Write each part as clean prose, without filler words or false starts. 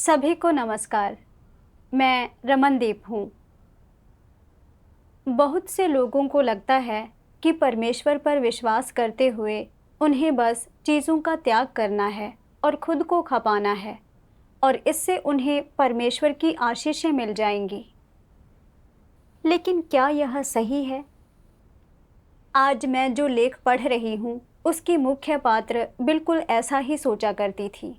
सभी को नमस्कार। मैं रमनदीप हूँ। बहुत से लोगों को लगता है कि परमेश्वर पर विश्वास करते हुए उन्हें बस चीज़ों का त्याग करना है और खुद को खपाना है और इससे उन्हें परमेश्वर की आशीषें मिल जाएंगी। लेकिन क्या यह सही है? आज मैं जो लेख पढ़ रही हूँ उसकी मुख्य पात्र बिल्कुल ऐसा ही सोचा करती थी।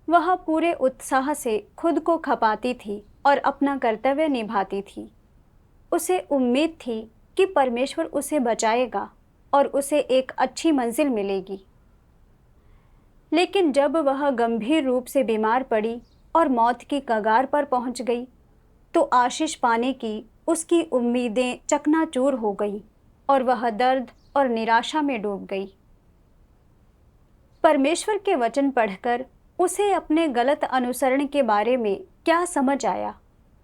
वह पूरे उत्साह से खुद को खपाती थी और अपना कर्तव्य निभाती थी। उसे उम्मीद थी कि परमेश्वर उसे बचाएगा और उसे एक अच्छी मंजिल मिलेगी। लेकिन जब वह गंभीर रूप से बीमार पड़ी और मौत की कगार पर पहुंच गई, तो आशीष पाने की उसकी उम्मीदें चकनाचूर हो गईं और वह दर्द और निराशा में डूब गई। परमेश्वर के वचन पढ़कर उसे अपने गलत अनुसरण के बारे में क्या समझ आया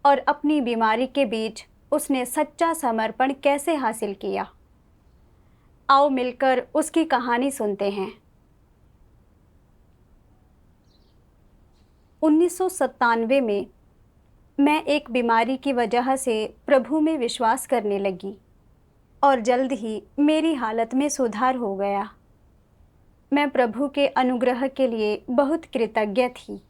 और अपनी बीमारी के बीच उसने सच्चा समर्पण कैसे हासिल किया। आओ मिलकर उसकी कहानी सुनते हैं। 1997 में मैं एक बीमारी की वजह से प्रभु में विश्वास करने लगी और जल्द ही मेरी हालत में सुधार हो गया। मैं प्रभु के अनुग्रह के लिए बहुत कृतज्ञ थी।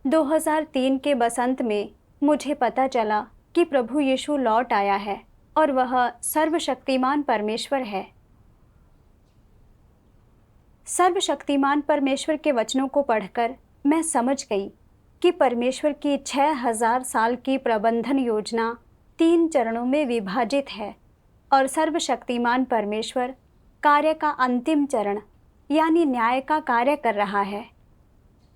2003 के बसंत में मुझे पता चला कि प्रभु यीशु लौट आया है और वह सर्वशक्तिमान परमेश्वर है। सर्वशक्तिमान परमेश्वर के वचनों को पढ़कर मैं समझ गई कि परमेश्वर की 6000 साल की प्रबंधन योजना 3 चरणों में विभाजित है और सर्वशक्तिमान परमेश्वर कार्य का अंतिम चरण यानी न्याय का कार्य कर रहा है।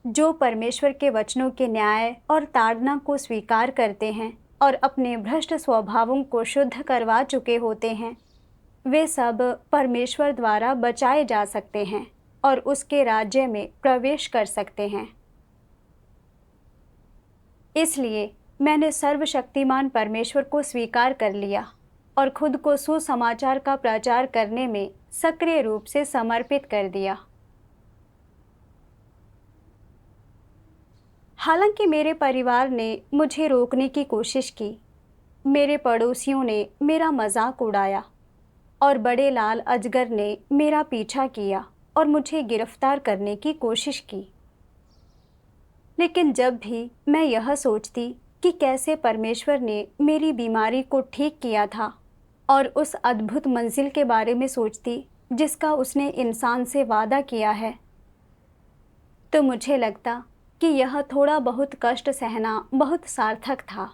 जो परमेश्वर के वचनों के न्याय और ताड़ना को स्वीकार करते हैं और अपने भ्रष्ट स्वभावों को शुद्ध करवा चुके होते हैं, वे सब परमेश्वर द्वारा बचाए जा सकते हैं और उसके राज्य में प्रवेश कर सकते हैं। इसलिए मैंने सर्वशक्तिमान परमेश्वर को स्वीकार कर लिया और खुद को सुसमाचार का प्रचार करने में सक्रिय रूप से समर्पित कर दिया। हालांकि मेरे परिवार ने मुझे रोकने की कोशिश की, मेरे पड़ोसियों ने मेरा मजाक उड़ाया और बड़े लाल अजगर ने मेरा पीछा किया और मुझे गिरफ्तार करने की कोशिश की। लेकिन जब भी मैं यह सोचती कि कैसे परमेश्वर ने मेरी बीमारी को ठीक किया था और उस अद्भुत मंजिल के बारे में सोचती जिसका उसने इंसान से वादा किया है, तो मुझे लगता कि यह थोड़ा बहुत कष्ट सहना बहुत सार्थक था।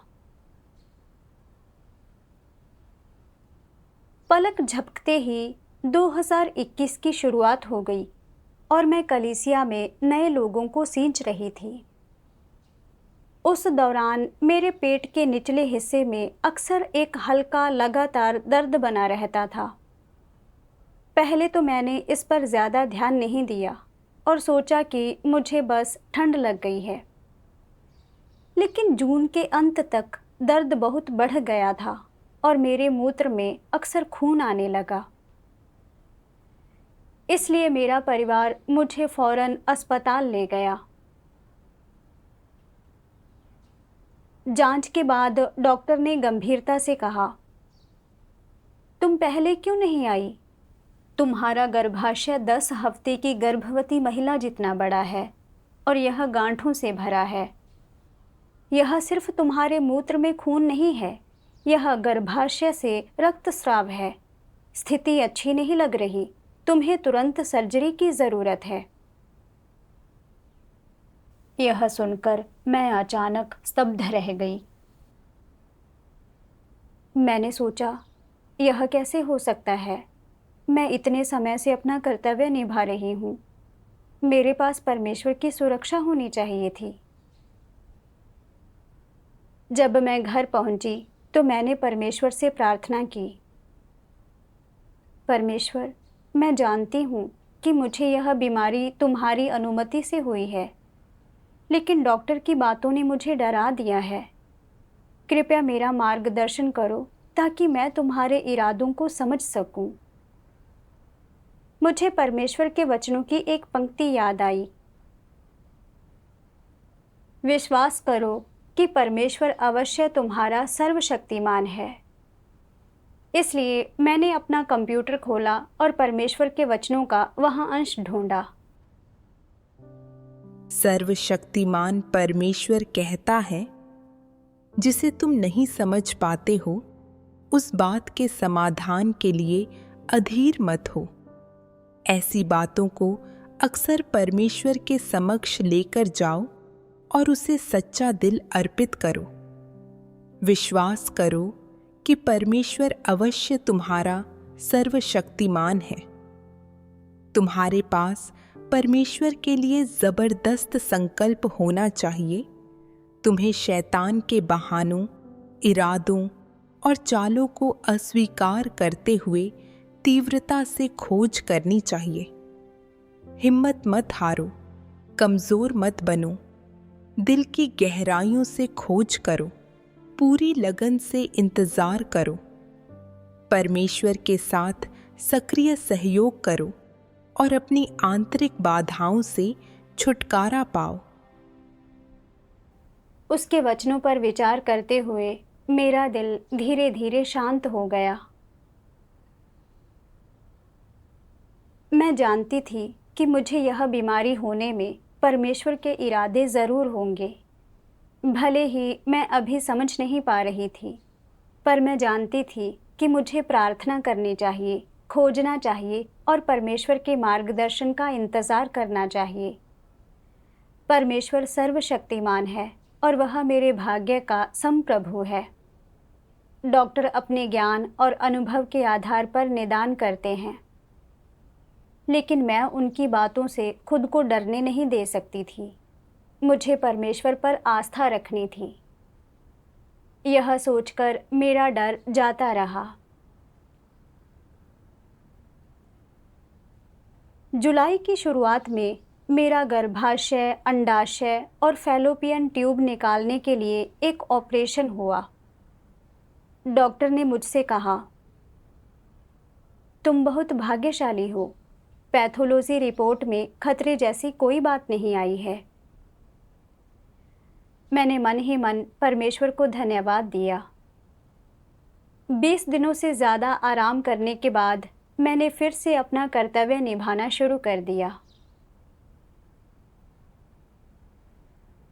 पलक झपकते ही 2021 की शुरुआत हो गई और मैं कलीसिया में नए लोगों को सींच रही थी। उस दौरान मेरे पेट के निचले हिस्से में अक्सर एक हल्का लगातार दर्द बना रहता था। पहले तो मैंने इस पर ज़्यादा ध्यान नहीं दिया और सोचा कि मुझे बस ठंड लग गई है। लेकिन जून के अंत तक दर्द बहुत बढ़ गया था और मेरे मूत्र में अक्सर खून आने लगा। इसलिए मेरा परिवार मुझे फौरन अस्पताल ले गया। जांच के बाद डॉक्टर ने गंभीरता से कहा, तुम पहले क्यों नहीं आई? तुम्हारा गर्भाशय 10 हफ्ते की गर्भवती महिला जितना बड़ा है और यह गांठों से भरा है। यह सिर्फ तुम्हारे मूत्र में खून नहीं है, यह गर्भाशय से रक्तस्राव है। स्थिति अच्छी नहीं लग रही, तुम्हें तुरंत सर्जरी की ज़रूरत है। यह सुनकर मैं अचानक स्तब्ध रह गई। मैंने सोचा, यह कैसे हो सकता है? मैं इतने समय से अपना कर्तव्य निभा रही हूँ। मेरे पास परमेश्वर की सुरक्षा होनी चाहिए थी। जब मैं घर पहुंची तो मैंने परमेश्वर से प्रार्थना की, परमेश्वर, मैं जानती हूँ कि मुझे यह बीमारी तुम्हारी अनुमति से हुई है, लेकिन डॉक्टर की बातों ने मुझे डरा दिया है। कृपया मेरा मार्गदर्शन करो ताकि मैं तुम्हारे इरादों को समझ सकूं। मुझे परमेश्वर के वचनों की एक पंक्ति याद आई, विश्वास करो कि परमेश्वर अवश्य तुम्हारा सर्वशक्तिमान है। इसलिए मैंने अपना कंप्यूटर खोला और परमेश्वर के वचनों का वहाँ अंश ढूंढा। सर्वशक्तिमान परमेश्वर कहता है, जिसे तुम नहीं समझ पाते हो, उस बात के समाधान के लिए अधीर मत हो। ऐसी बातों को अक्सर परमेश्वर के समक्ष लेकर जाओ और उसे सच्चा दिल अर्पित करो। विश्वास करो कि परमेश्वर अवश्य तुम्हारा सर्वशक्तिमान है। तुम्हारे पास परमेश्वर के लिए जबरदस्त संकल्प होना चाहिए। तुम्हें शैतान के बहानों, इरादों और चालों को अस्वीकार करते हुए तीव्रता से खोज करनी चाहिए। हिम्मत मत हारो, कमजोर मत बनो। दिल की गहराइयों से खोज करो, पूरी लगन से इंतजार करो। परमेश्वर के साथ सक्रिय सहयोग करो और अपनी आंतरिक बाधाओं से छुटकारा पाओ। उसके वचनों पर विचार करते हुए मेरा दिल धीरे धीरे शांत हो गया। मैं जानती थी कि मुझे यह बीमारी होने में परमेश्वर के इरादे ज़रूर होंगे। भले ही मैं अभी समझ नहीं पा रही थी, पर मैं जानती थी कि मुझे प्रार्थना करनी चाहिए, खोजना चाहिए और परमेश्वर के मार्गदर्शन का इंतज़ार करना चाहिए। परमेश्वर सर्वशक्तिमान है और वह मेरे भाग्य का संप्रभु है। डॉक्टर अपने ज्ञान और अनुभव के आधार पर निदान करते हैं, लेकिन मैं उनकी बातों से खुद को डरने नहीं दे सकती थी। मुझे परमेश्वर पर आस्था रखनी थी। यह सोचकर मेरा डर जाता रहा। जुलाई की शुरुआत में मेरा गर्भाशय, अंडाशय और फैलोपियन ट्यूब निकालने के लिए एक ऑपरेशन हुआ। डॉक्टर ने मुझसे कहा, तुम बहुत भाग्यशाली हो। पैथोलॉजी रिपोर्ट में खतरे जैसी कोई बात नहीं आई है। मैंने मन ही मन परमेश्वर को धन्यवाद दिया। 20 दिनों से ज़्यादा आराम करने के बाद मैंने फिर से अपना कर्तव्य निभाना शुरू कर दिया।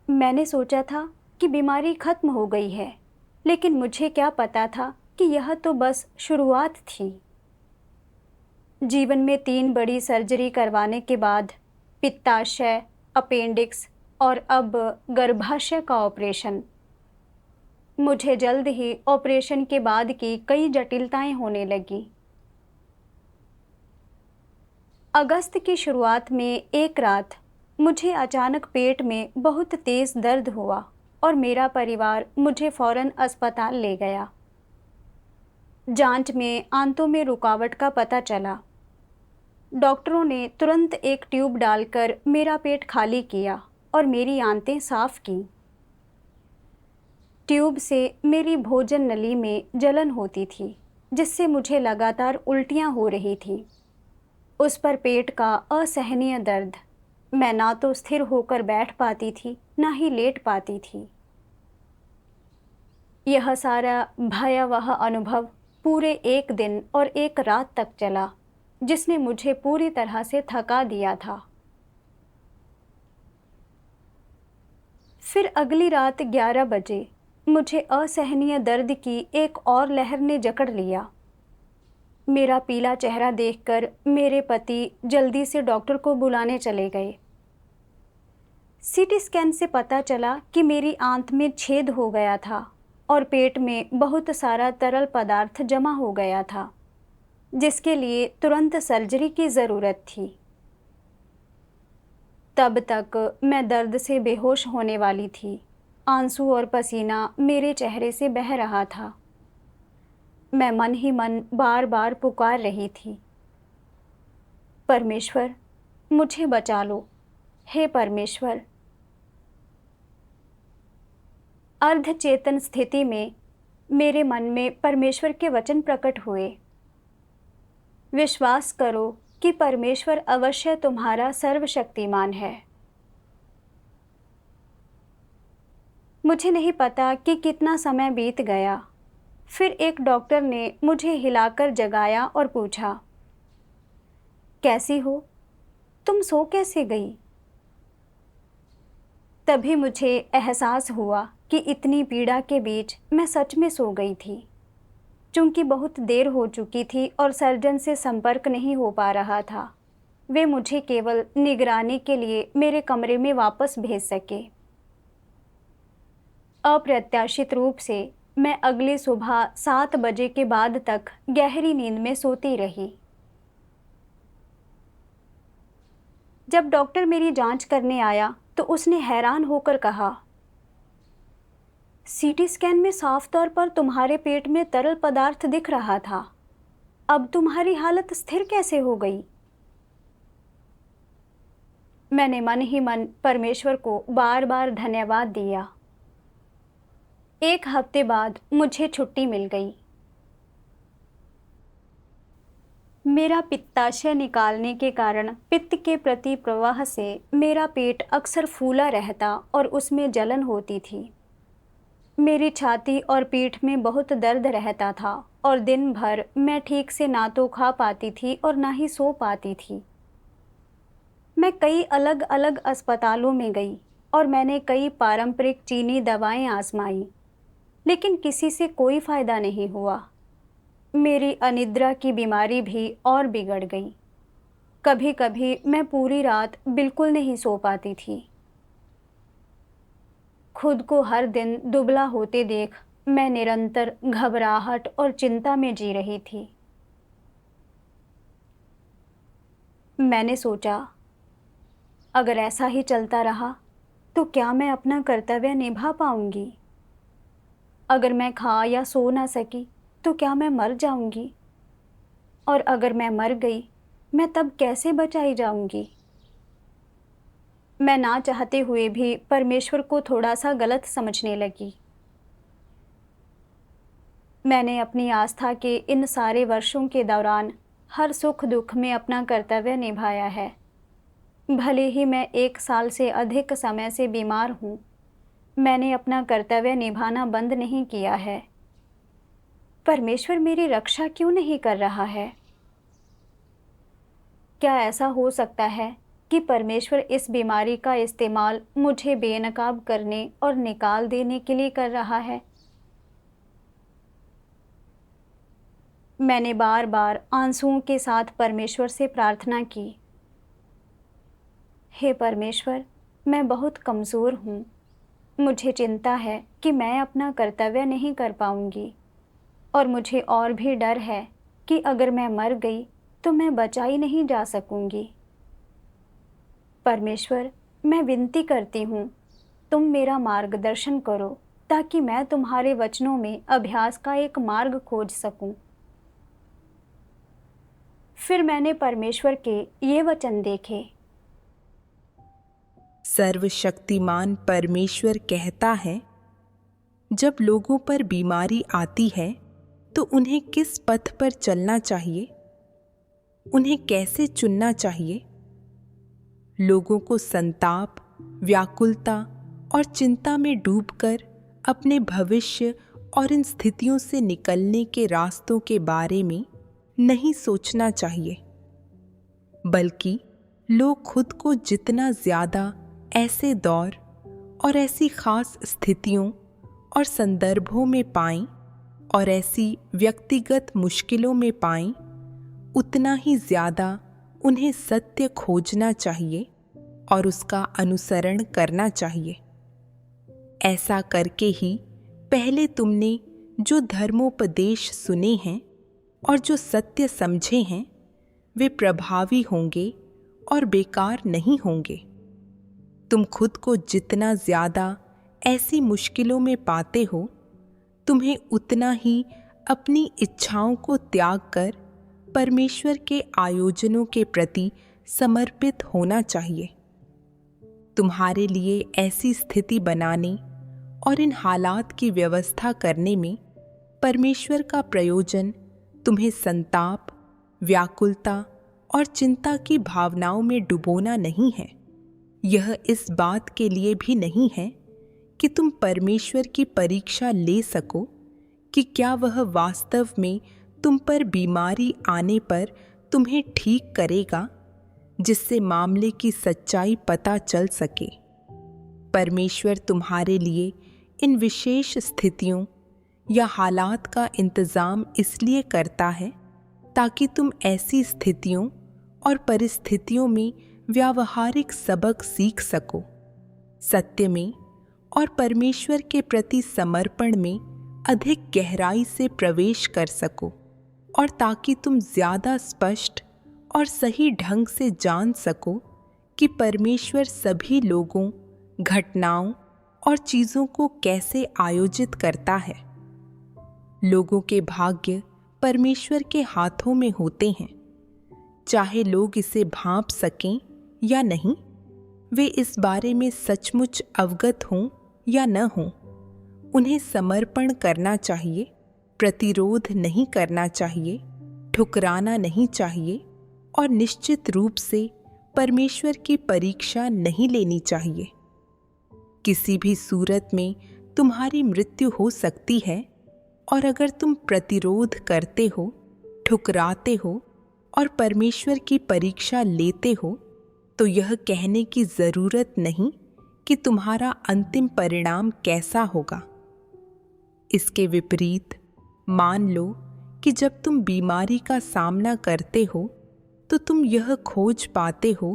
मैंने सोचा था कि बीमारी खत्म हो गई है, लेकिन मुझे क्या पता था कि यह तो बस शुरुआत थी। जीवन में 3 बड़ी सर्जरी करवाने के बाद पित्ताशय, अपेंडिक्स और अब गर्भाशय का ऑपरेशन। मुझे जल्द ही ऑपरेशन के बाद की कई जटिलताएं होने लगी। अगस्त की शुरुआत में एक रात मुझे अचानक पेट में बहुत तेज़ दर्द हुआ और मेरा परिवार मुझे फ़ौरन अस्पताल ले गया। जांच में आंतों में रुकावट का पता चला। डॉक्टरों ने तुरंत एक ट्यूब डालकर मेरा पेट खाली किया और मेरी आंतें साफ की। ट्यूब से मेरी भोजन नली में जलन होती थी, जिससे मुझे लगातार उल्टियाँ हो रही थी। उस पर पेट का असहनीय दर्द। मैं ना तो स्थिर होकर बैठ पाती थी, ना ही लेट पाती थी। यह सारा भयावह अनुभव पूरे 1 दिन और 1 रात तक चला, जिसने मुझे पूरी तरह से थका दिया था। फिर अगली रात 11 बजे मुझे असहनीय दर्द की एक और लहर ने जकड़ लिया। मेरा पीला चेहरा देखकर मेरे पति जल्दी से डॉक्टर को बुलाने चले गए। सीटी स्कैन से पता चला कि मेरी आंत में छेद हो गया था और पेट में बहुत सारा तरल पदार्थ जमा हो गया था, जिसके लिए तुरंत सर्जरी की ज़रूरत थी। तब तक मैं दर्द से बेहोश होने वाली थी। आंसू और पसीना मेरे चेहरे से बह रहा था। मैं मन ही मन बार बार पुकार रही थी, परमेश्वर, मुझे बचा लो, हे परमेश्वर। अर्धचेतन स्थिति में मेरे मन में परमेश्वर के वचन प्रकट हुए। विश्वास करो कि परमेश्वर अवश्य तुम्हारा सर्वशक्तिमान है। मुझे नहीं पता कि कितना समय बीत गया। फिर एक डॉक्टर ने मुझे हिलाकर जगाया और पूछा, कैसी हो? तुम सो कैसे गई? तभी मुझे एहसास हुआ कि इतनी पीड़ा के बीच मैं सच में सो गई थी। चूंकि बहुत देर हो चुकी थी और सर्जन से संपर्क नहीं हो पा रहा था, वे मुझे केवल निगरानी के लिए मेरे कमरे में वापस भेज सके। अप्रत्याशित रूप से मैं अगली सुबह 7 बजे के बाद तक गहरी नींद में सोती रही। जब डॉक्टर मेरी जांच करने आया तो उसने हैरान होकर कहा, सीटी स्कैन में साफ तौर पर तुम्हारे पेट में तरल पदार्थ दिख रहा था। अब तुम्हारी हालत स्थिर कैसे हो गई? मैंने मन ही मन परमेश्वर को बार बार धन्यवाद दिया। 1 हफ्ते बाद मुझे छुट्टी मिल गई। मेरा पित्ताशय निकालने के कारण पित्त के प्रति प्रवाह से मेरा पेट अक्सर फूला रहता और उसमें जलन होती थी। मेरी छाती और पीठ में बहुत दर्द रहता था और दिन भर मैं ठीक से ना तो खा पाती थी और ना ही सो पाती थी। मैं कई अलग अलग अस्पतालों में गई और मैंने कई पारंपरिक चीनी दवाएं आजमाई, लेकिन किसी से कोई फ़ायदा नहीं हुआ। मेरी अनिद्रा की बीमारी भी और बिगड़ गई। कभी कभी मैं पूरी रात बिल्कुल नहीं सो पाती थी। खुद को हर दिन दुबला होते देख मैं निरंतर घबराहट और चिंता में जी रही थी। मैंने सोचा, अगर ऐसा ही चलता रहा तो क्या मैं अपना कर्तव्य निभा पाऊंगी? अगर मैं खा या सो ना सकी तो क्या मैं मर जाऊंगी? और अगर मैं मर गई, मैं तब कैसे बचाई जाऊंगी? मैं ना चाहते हुए भी परमेश्वर को थोड़ा सा गलत समझने लगी। मैंने अपनी आस्था के इन सारे वर्षों के दौरान हर सुख दुख में अपना कर्तव्य निभाया है। भले ही मैं 1 साल से अधिक समय से बीमार हूँ, मैंने अपना कर्तव्य निभाना बंद नहीं किया है। परमेश्वर मेरी रक्षा क्यों नहीं कर रहा है? क्या ऐसा हो सकता है कि परमेश्वर इस बीमारी का इस्तेमाल मुझे बेनकाब करने और निकाल देने के लिए कर रहा है? मैंने बार बार आंसुओं के साथ परमेश्वर से प्रार्थना की, हे परमेश्वर, मैं बहुत कमज़ोर हूँ। मुझे चिंता है कि मैं अपना कर्तव्य नहीं कर पाऊँगी और मुझे और भी डर है कि अगर मैं मर गई तो मैं बचाई नहीं जा सकूँगी। परमेश्वर, मैं विनती करती हूँ, तुम मेरा मार्गदर्शन करो ताकि मैं तुम्हारे वचनों में अभ्यास का एक मार्ग खोज सकूँ। फिर मैंने परमेश्वर के ये वचन देखे, सर्वशक्तिमान परमेश्वर कहता है, जब लोगों पर बीमारी आती है तो उन्हें किस पथ पर चलना चाहिए, उन्हें कैसे चुनना चाहिए। लोगों को संताप, व्याकुलता और चिंता में डूबकर अपने भविष्य और इन स्थितियों से निकलने के रास्तों के बारे में नहीं सोचना चाहिए, बल्कि लोग खुद को जितना ज़्यादा ऐसे दौर और ऐसी खास स्थितियों और संदर्भों में पाएं और ऐसी व्यक्तिगत मुश्किलों में पाएं, उतना ही ज़्यादा उन्हें सत्य खोजना चाहिए और उसका अनुसरण करना चाहिए। ऐसा करके ही पहले तुमने जो धर्मोपदेश सुने हैं और जो सत्य समझे हैं, वे प्रभावी होंगे और बेकार नहीं होंगे। तुम खुद को जितना ज़्यादा ऐसी मुश्किलों में पाते हो, तुम्हें उतना ही अपनी इच्छाओं को त्याग कर परमेश्वर के आयोजनों के प्रति समर्पित होना चाहिए। तुम्हारे लिए ऐसी स्थिति बनाने और इन हालात की व्यवस्था करने में परमेश्वर का प्रयोजन तुम्हें संताप, व्याकुलता और चिंता की भावनाओं में डुबोना नहीं है। यह इस बात के लिए भी नहीं है कि तुम परमेश्वर की परीक्षा ले सको कि क्या वह वास्तव में तुम पर बीमारी आने पर तुम्हें ठीक करेगा, जिससे मामले की सच्चाई पता चल सके। परमेश्वर तुम्हारे लिए इन विशेष स्थितियों या हालात का इंतज़ाम इसलिए करता है ताकि तुम ऐसी स्थितियों और परिस्थितियों में व्यावहारिक सबक सीख सको, सत्य में और परमेश्वर के प्रति समर्पण में अधिक गहराई से प्रवेश कर सको, और ताकि तुम ज़्यादा स्पष्ट और सही ढंग से जान सको कि परमेश्वर सभी लोगों, घटनाओं और चीज़ों को कैसे आयोजित करता है। लोगों के भाग्य परमेश्वर के हाथों में होते हैं, चाहे लोग इसे भांप सकें या नहीं, वे इस बारे में सचमुच अवगत हों या न हों। उन्हें समर्पण करना चाहिए, प्रतिरोध नहीं करना चाहिए, ठुकराना नहीं चाहिए और निश्चित रूप से परमेश्वर की परीक्षा नहीं लेनी चाहिए। किसी भी सूरत में तुम्हारी मृत्यु हो सकती है, और अगर तुम प्रतिरोध करते हो, ठुकराते हो और परमेश्वर की परीक्षा लेते हो, तो यह कहने की ज़रूरत नहीं कि तुम्हारा अंतिम परिणाम कैसा होगा। इसके विपरीत मान लो कि जब तुम बीमारी का सामना करते हो तो तुम यह खोज पाते हो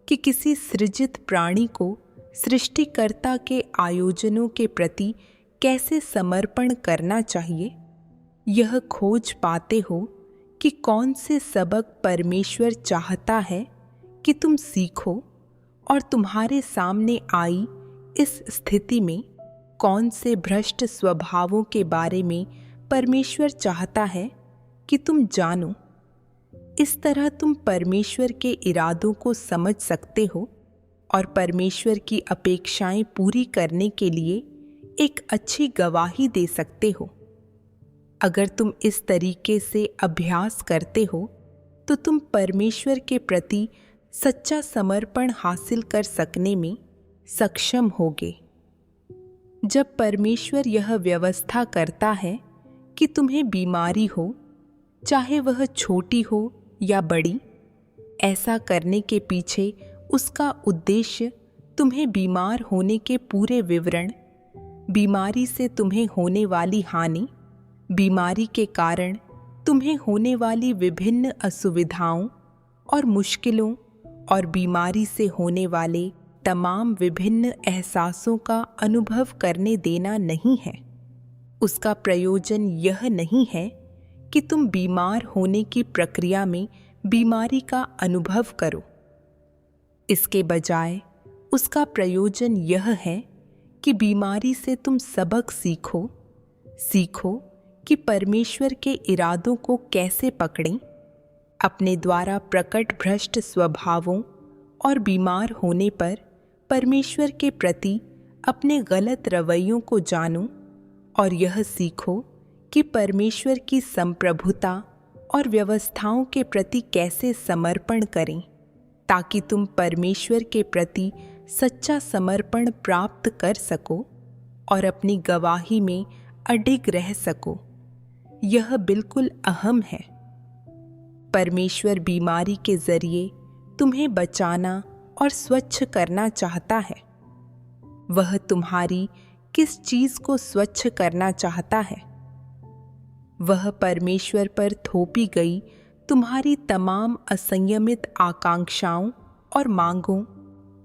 कि किसी सृजित प्राणी को सृष्टिकर्ता के आयोजनों के प्रति कैसे समर्पण करना चाहिए। यह खोज पाते हो कि कौन से सबक परमेश्वर चाहता है कि तुम सीखो, और तुम्हारे सामने आई इस स्थिति में कौन से भ्रष्ट स्वभावों के बारे में परमेश्वर चाहता है कि तुम जानो। इस तरह तुम परमेश्वर के इरादों को समझ सकते हो और परमेश्वर की अपेक्षाएं पूरी करने के लिए एक अच्छी गवाही दे सकते हो। अगर तुम इस तरीके से अभ्यास करते हो तो तुम परमेश्वर के प्रति सच्चा समर्पण हासिल कर सकने में सक्षम होगे। जब परमेश्वर यह व्यवस्था करता है कि तुम्हें बीमारी हो, चाहे वह छोटी हो या बड़ी, ऐसा करने के पीछे उसका उद्देश्य तुम्हें बीमार होने के पूरे विवरण, बीमारी से तुम्हें होने वाली हानि, बीमारी के कारण तुम्हें होने वाली विभिन्न असुविधाओं और मुश्किलों और बीमारी से होने वाले तमाम विभिन्न एहसासों का अनुभव करने देना नहीं है। उसका प्रयोजन यह नहीं है कि तुम बीमार होने की प्रक्रिया में बीमारी का अनुभव करो। इसके बजाय उसका प्रयोजन यह है कि बीमारी से तुम सबक सीखो कि परमेश्वर के इरादों को कैसे पकड़ें, अपने द्वारा प्रकट भ्रष्ट स्वभावों और बीमार होने पर परमेश्वर के प्रति अपने गलत रवैयों को जानो, और यह सीखो कि परमेश्वर की संप्रभुता और व्यवस्थाओं के प्रति कैसे समर्पण करें, ताकि तुम परमेश्वर के प्रति सच्चा समर्पण प्राप्त कर सको और अपनी गवाही में अडिग रह सको। यह बिल्कुल अहम है। परमेश्वर बीमारी के जरिए तुम्हें बचाना और स्वच्छ करना चाहता है। वह तुम्हारी किस चीज़ को स्वच्छ करना चाहता है? वह परमेश्वर पर थोपी गई तुम्हारी तमाम असंयमित आकांक्षाओं और मांगों,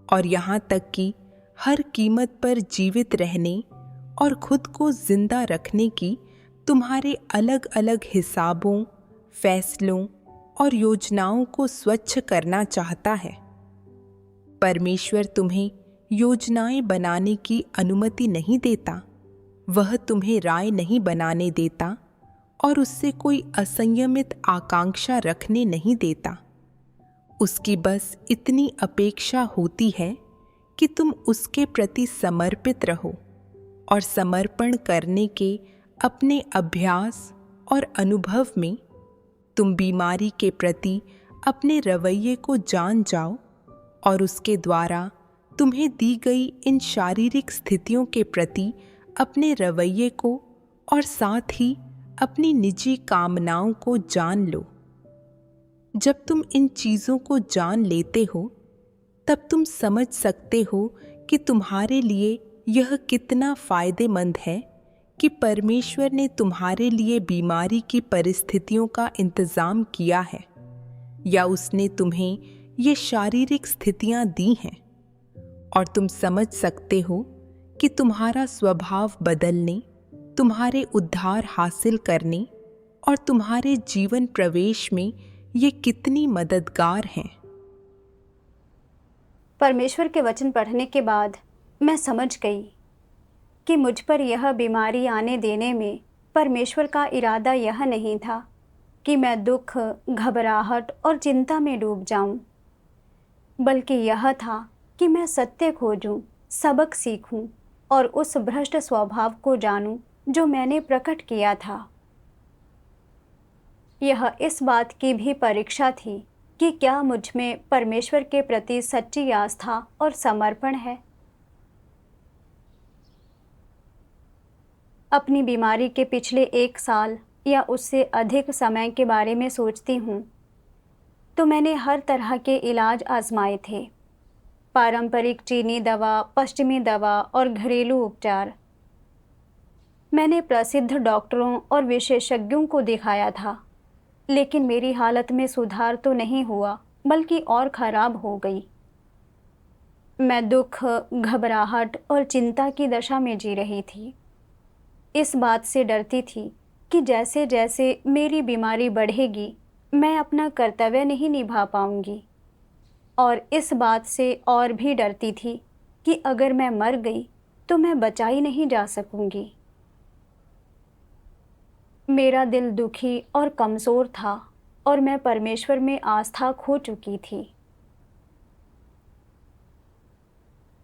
और यहाँ तक कि हर कीमत पर जीवित रहने और खुद को जिंदा रखने की तुम्हारे अलग अलग हिसाबों, फैसलों और योजनाओं को स्वच्छ करना चाहता है। परमेश्वर तुम्हें योजनाएं बनाने की अनुमति नहीं देता। वह तुम्हें राय नहीं बनाने देता और उससे कोई असंयमित आकांक्षा रखने नहीं देता। उसकी बस इतनी अपेक्षा होती है कि तुम उसके प्रति समर्पित रहो और समर्पण करने के अपने अभ्यास और अनुभव में तुम बीमारी के प्रति अपने रवैये को जान जाओ और उसके द्वारा तुम्हें दी गई इन शारीरिक स्थितियों के प्रति अपने रवैये को और साथ ही अपनी निजी कामनाओं को जान लो। जब तुम इन चीज़ों को जान लेते हो तब तुम समझ सकते हो कि तुम्हारे लिए यह कितना फ़ायदेमंद है कि परमेश्वर ने तुम्हारे लिए बीमारी की परिस्थितियों का इंतज़ाम किया है या उसने तुम्हें ये शारीरिक स्थितियां दी हैं। और तुम समझ सकते हो कि तुम्हारा स्वभाव बदलने, तुम्हारे उद्धार हासिल करने और तुम्हारे जीवन प्रवेश में ये कितनी मददगार हैं। परमेश्वर के वचन पढ़ने के बाद मैं समझ गई कि मुझ पर यह बीमारी आने देने में परमेश्वर का इरादा यह नहीं था कि मैं दुख, घबराहट और चिंता में डूब जाऊं, बल्कि यह था कि मैं सत्य खोजूं, सबक सीखूं और उस भ्रष्ट स्वभाव को जानूं जो मैंने प्रकट किया था। यह इस बात की भी परीक्षा थी कि क्या मुझ में परमेश्वर के प्रति सच्ची आस्था और समर्पण है। अपनी बीमारी के पिछले 1 साल या उससे अधिक समय के बारे में सोचती हूँ तो मैंने हर तरह के इलाज आजमाए थे। पारंपरिक चीनी दवा, पश्चिमी दवा और घरेलू उपचार। मैंने प्रसिद्ध डॉक्टरों और विशेषज्ञों को दिखाया था, लेकिन मेरी हालत में सुधार तो नहीं हुआ बल्कि और खराब हो गई। मैं दुख, घबराहट और चिंता की दशा में जी रही थी। इस बात से डरती थी कि जैसे जैसे मेरी बीमारी बढ़ेगी मैं अपना कर्तव्य नहीं निभा पाऊंगी, और इस बात से और भी डरती थी कि अगर मैं मर गई तो मैं बचाई नहीं जा सकूंगी। मेरा दिल दुखी और कमज़ोर था और मैं परमेश्वर में आस्था खो चुकी थी।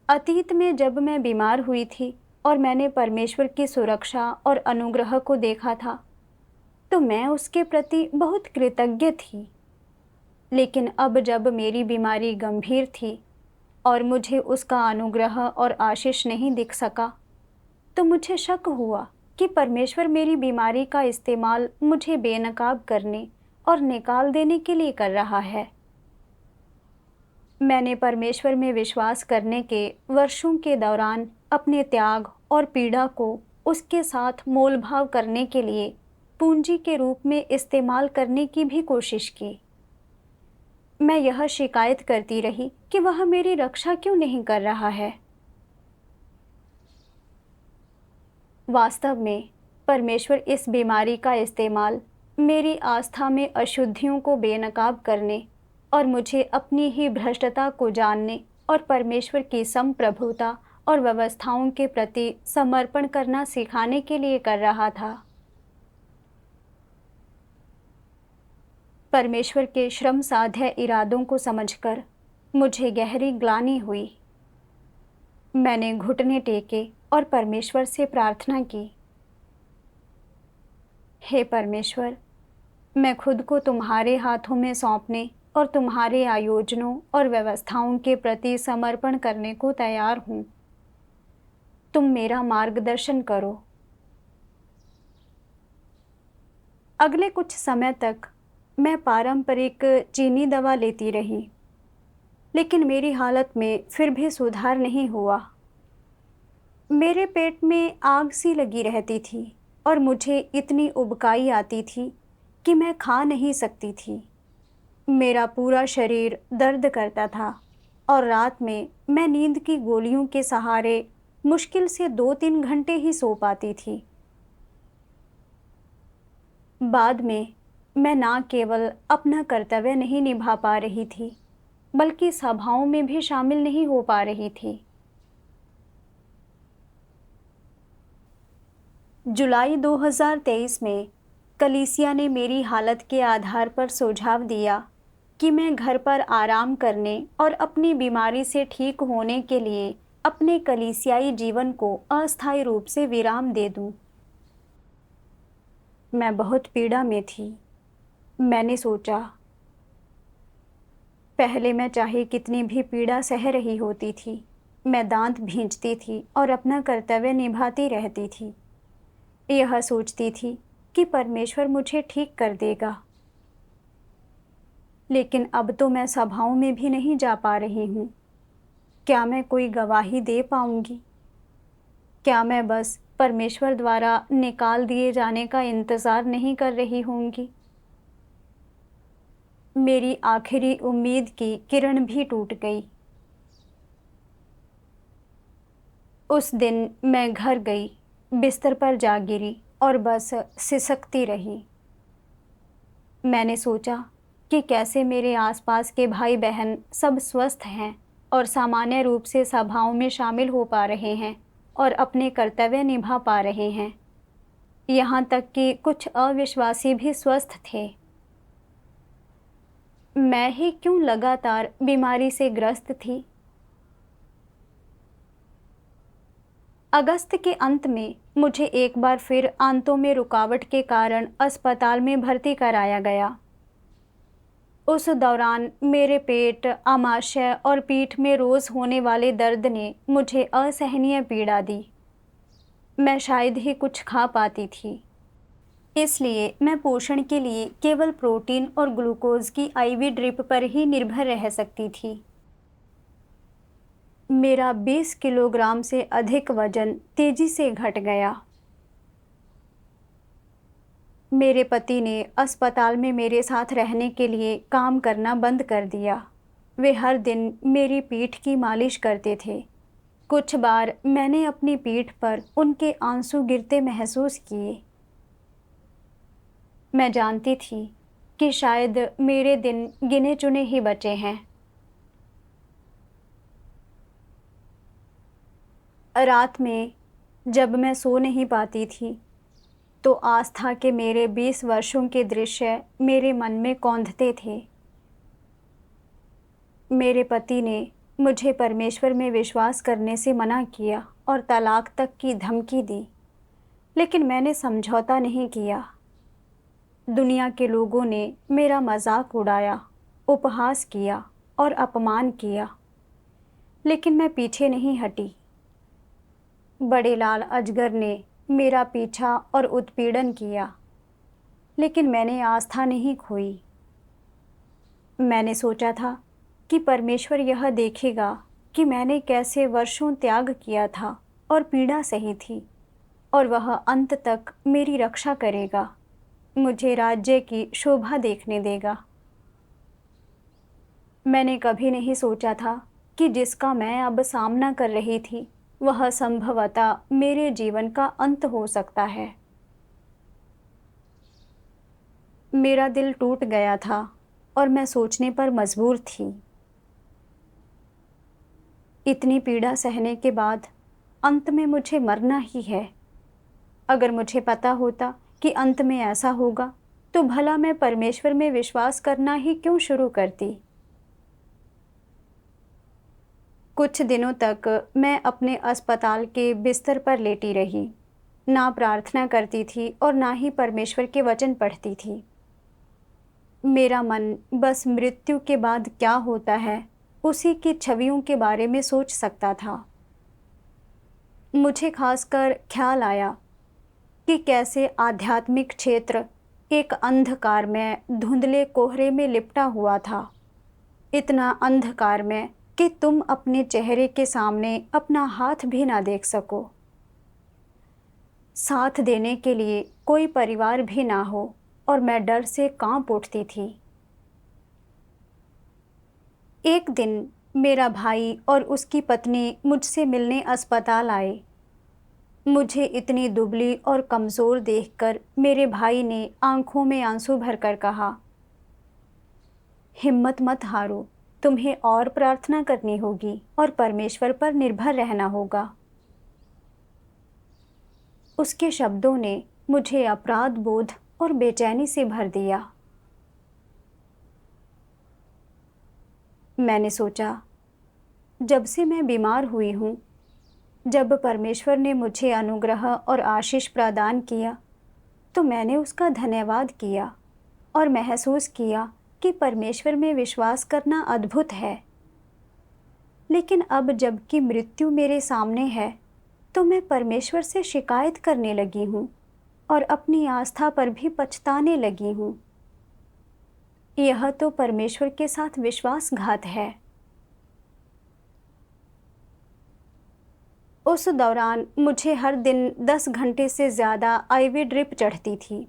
अतीत में जब मैं बीमार हुई थी और मैंने परमेश्वर की सुरक्षा और अनुग्रह को देखा था तो मैं उसके प्रति बहुत कृतज्ञ थी। लेकिन अब जब मेरी बीमारी गंभीर थी और मुझे उसका अनुग्रह और आशीष नहीं दिख सका तो मुझे शक हुआ कि परमेश्वर मेरी बीमारी का इस्तेमाल मुझे बेनकाब करने और निकाल देने के लिए कर रहा है। मैंने परमेश्वर में विश्वास करने के वर्षों के दौरान अपने त्याग और पीड़ा को उसके साथ मोलभाव करने के लिए पूंजी के रूप में इस्तेमाल करने की भी कोशिश की। मैं यह शिकायत करती रही कि वह मेरी रक्षा क्यों नहीं कर रहा है। वास्तव में परमेश्वर इस बीमारी का इस्तेमाल मेरी आस्था में अशुद्धियों को बेनकाब करने और मुझे अपनी ही भ्रष्टता को जानने और परमेश्वर की संप्रभुता और व्यवस्थाओं के प्रति समर्पण करना सिखाने के लिए कर रहा था। परमेश्वर के श्रम साध्य इरादों को समझकर मुझे गहरी ग्लानि हुई। मैंने घुटने टेके और परमेश्वर से प्रार्थना की, हे परमेश्वर, मैं खुद को तुम्हारे हाथों में सौंपने और तुम्हारे आयोजनों और व्यवस्थाओं के प्रति समर्पण करने को तैयार हूँ। तुम मेरा मार्गदर्शन करो। अगले कुछ समय तक मैं पारंपरिक चीनी दवा लेती रही, लेकिन मेरी हालत में फिर भी सुधार नहीं हुआ। मेरे पेट में आग सी लगी रहती थी और मुझे इतनी उबकाई आती थी कि मैं खा नहीं सकती थी। मेरा पूरा शरीर दर्द करता था और रात में मैं नींद की गोलियों के सहारे मुश्किल से 2-3 घंटे ही सो पाती थी। बाद में मैं ना केवल अपना कर्तव्य नहीं निभा पा रही थी, बल्कि सभाओं में भी शामिल नहीं हो पा रही थी। जुलाई 2023 में कलीसिया ने मेरी हालत के आधार पर सुझाव दिया कि मैं घर पर आराम करने और अपनी बीमारी से ठीक होने के लिए अपने कलीसियाई जीवन को अस्थायी रूप से विराम दे दूं। मैं बहुत पीड़ा में थी। मैंने सोचा, पहले मैं चाहे कितनी भी पीड़ा सह रही होती थी, मैं दांत भींचती थी और अपना कर्तव्य निभाती रहती थी। यह सोचती थी कि परमेश्वर मुझे ठीक कर देगा। लेकिन अब तो मैं सभाओं में भी नहीं जा पा रही हूँ। क्या मैं कोई गवाही दे पाऊंगी? क्या मैं बस परमेश्वर द्वारा निकाल दिए जाने का इंतज़ार नहीं कर रही होंगी? मेरी आखिरी उम्मीद की किरण भी टूट गई। उस दिन मैं घर गई, बिस्तर पर जा गिरी और बस सिसकती रही। मैंने सोचा कि कैसे मेरे आसपास के भाई बहन सब स्वस्थ हैं और सामान्य रूप से सभाओं में शामिल हो पा रहे हैं और अपने कर्तव्य निभा पा रहे हैं। यहाँ तक कि कुछ अविश्वासी भी स्वस्थ थे। मैं ही क्यों लगातार बीमारी से ग्रस्त थी? अगस्त के अंत में मुझे एक बार फिर आंतों में रुकावट के कारण अस्पताल में भर्ती कराया गया। उस दौरान मेरे पेट, आमाशय और पीठ में रोज़ होने वाले दर्द ने मुझे असहनीय पीड़ा दी। मैं शायद ही कुछ खा पाती थी। इसलिए मैं पोषण के लिए केवल प्रोटीन और ग्लूकोज की आईवी ड्रिप पर ही निर्भर रह सकती थी। मेरा 20 किलोग्राम से अधिक वजन तेजी से घट गया। मेरे पति ने अस्पताल में मेरे साथ रहने के लिए काम करना बंद कर दिया। वे हर दिन मेरी पीठ की मालिश करते थे। कुछ बार मैंने अपनी पीठ पर उनके आंसू गिरते महसूस किए। मैं जानती थी कि शायद मेरे दिन गिने चुने ही बचे हैं। रात में जब मैं सो नहीं पाती थी तो आस्था के मेरे 20 वर्षों के दृश्य मेरे मन में कौंधते थे। मेरे पति ने मुझे परमेश्वर में विश्वास करने से मना किया और तलाक तक की धमकी दी, लेकिन मैंने समझौता नहीं किया। दुनिया के लोगों ने मेरा मजाक उड़ाया, उपहास किया और अपमान किया, लेकिन मैं पीछे नहीं हटी। बड़े लाल अजगर ने मेरा पीछा और उत्पीड़न किया, लेकिन मैंने आस्था नहीं खोई। मैंने सोचा था कि परमेश्वर यह देखेगा कि मैंने कैसे वर्षों त्याग किया था और पीड़ा सही थी, और वह अंत तक मेरी रक्षा करेगा, मुझे राज्य की शोभा देखने देगा। मैंने कभी नहीं सोचा था कि जिसका मैं अब सामना कर रही थी वह संभवतः मेरे जीवन का अंत हो सकता है। मेरा दिल टूट गया था और मैं सोचने पर मजबूर थी। इतनी पीड़ा सहने के बाद अंत में मुझे मरना ही है। अगर मुझे पता होता कि अंत में ऐसा होगा तो भला मैं परमेश्वर में विश्वास करना ही क्यों शुरू करती। कुछ दिनों तक मैं अपने अस्पताल के बिस्तर पर लेटी रही। ना प्रार्थना करती थी और ना ही परमेश्वर के वचन पढ़ती थी। मेरा मन बस मृत्यु के बाद क्या होता है उसी की छवियों के बारे में सोच सकता था। मुझे खासकर ख्याल आया कि कैसे आध्यात्मिक क्षेत्र एक अंधकार में धुंधले कोहरे में लिपटा हुआ था, इतना अंधकार में कि तुम अपने चेहरे के सामने अपना हाथ भी ना देख सको। साथ देने के लिए कोई परिवार भी ना हो और मैं डर से कांप उठती थी। एक दिन मेरा भाई और उसकी पत्नी मुझसे मिलने अस्पताल आए। मुझे इतनी दुबली और कमज़ोर देखकर मेरे भाई ने आंखों में आंसू भरकर कहा, हिम्मत मत हारो, तुम्हें और प्रार्थना करनी होगी और परमेश्वर पर निर्भर रहना होगा। उसके शब्दों ने मुझे अपराध बोध और बेचैनी से भर दिया। मैंने सोचा, जब से मैं बीमार हुई हूँ, जब परमेश्वर ने मुझे अनुग्रह और आशीष प्रदान किया, तो मैंने उसका धन्यवाद किया और महसूस किया कि परमेश्वर में विश्वास करना अद्भुत है। लेकिन अब जबकि मृत्यु मेरे सामने है तो मैं परमेश्वर से शिकायत करने लगी हूँ और अपनी आस्था पर भी पछताने लगी हूँ। यह तो परमेश्वर के साथ विश्वासघात है। उस दौरान मुझे हर दिन 10 घंटे से ज़्यादा आईवी ड्रिप चढ़ती थी।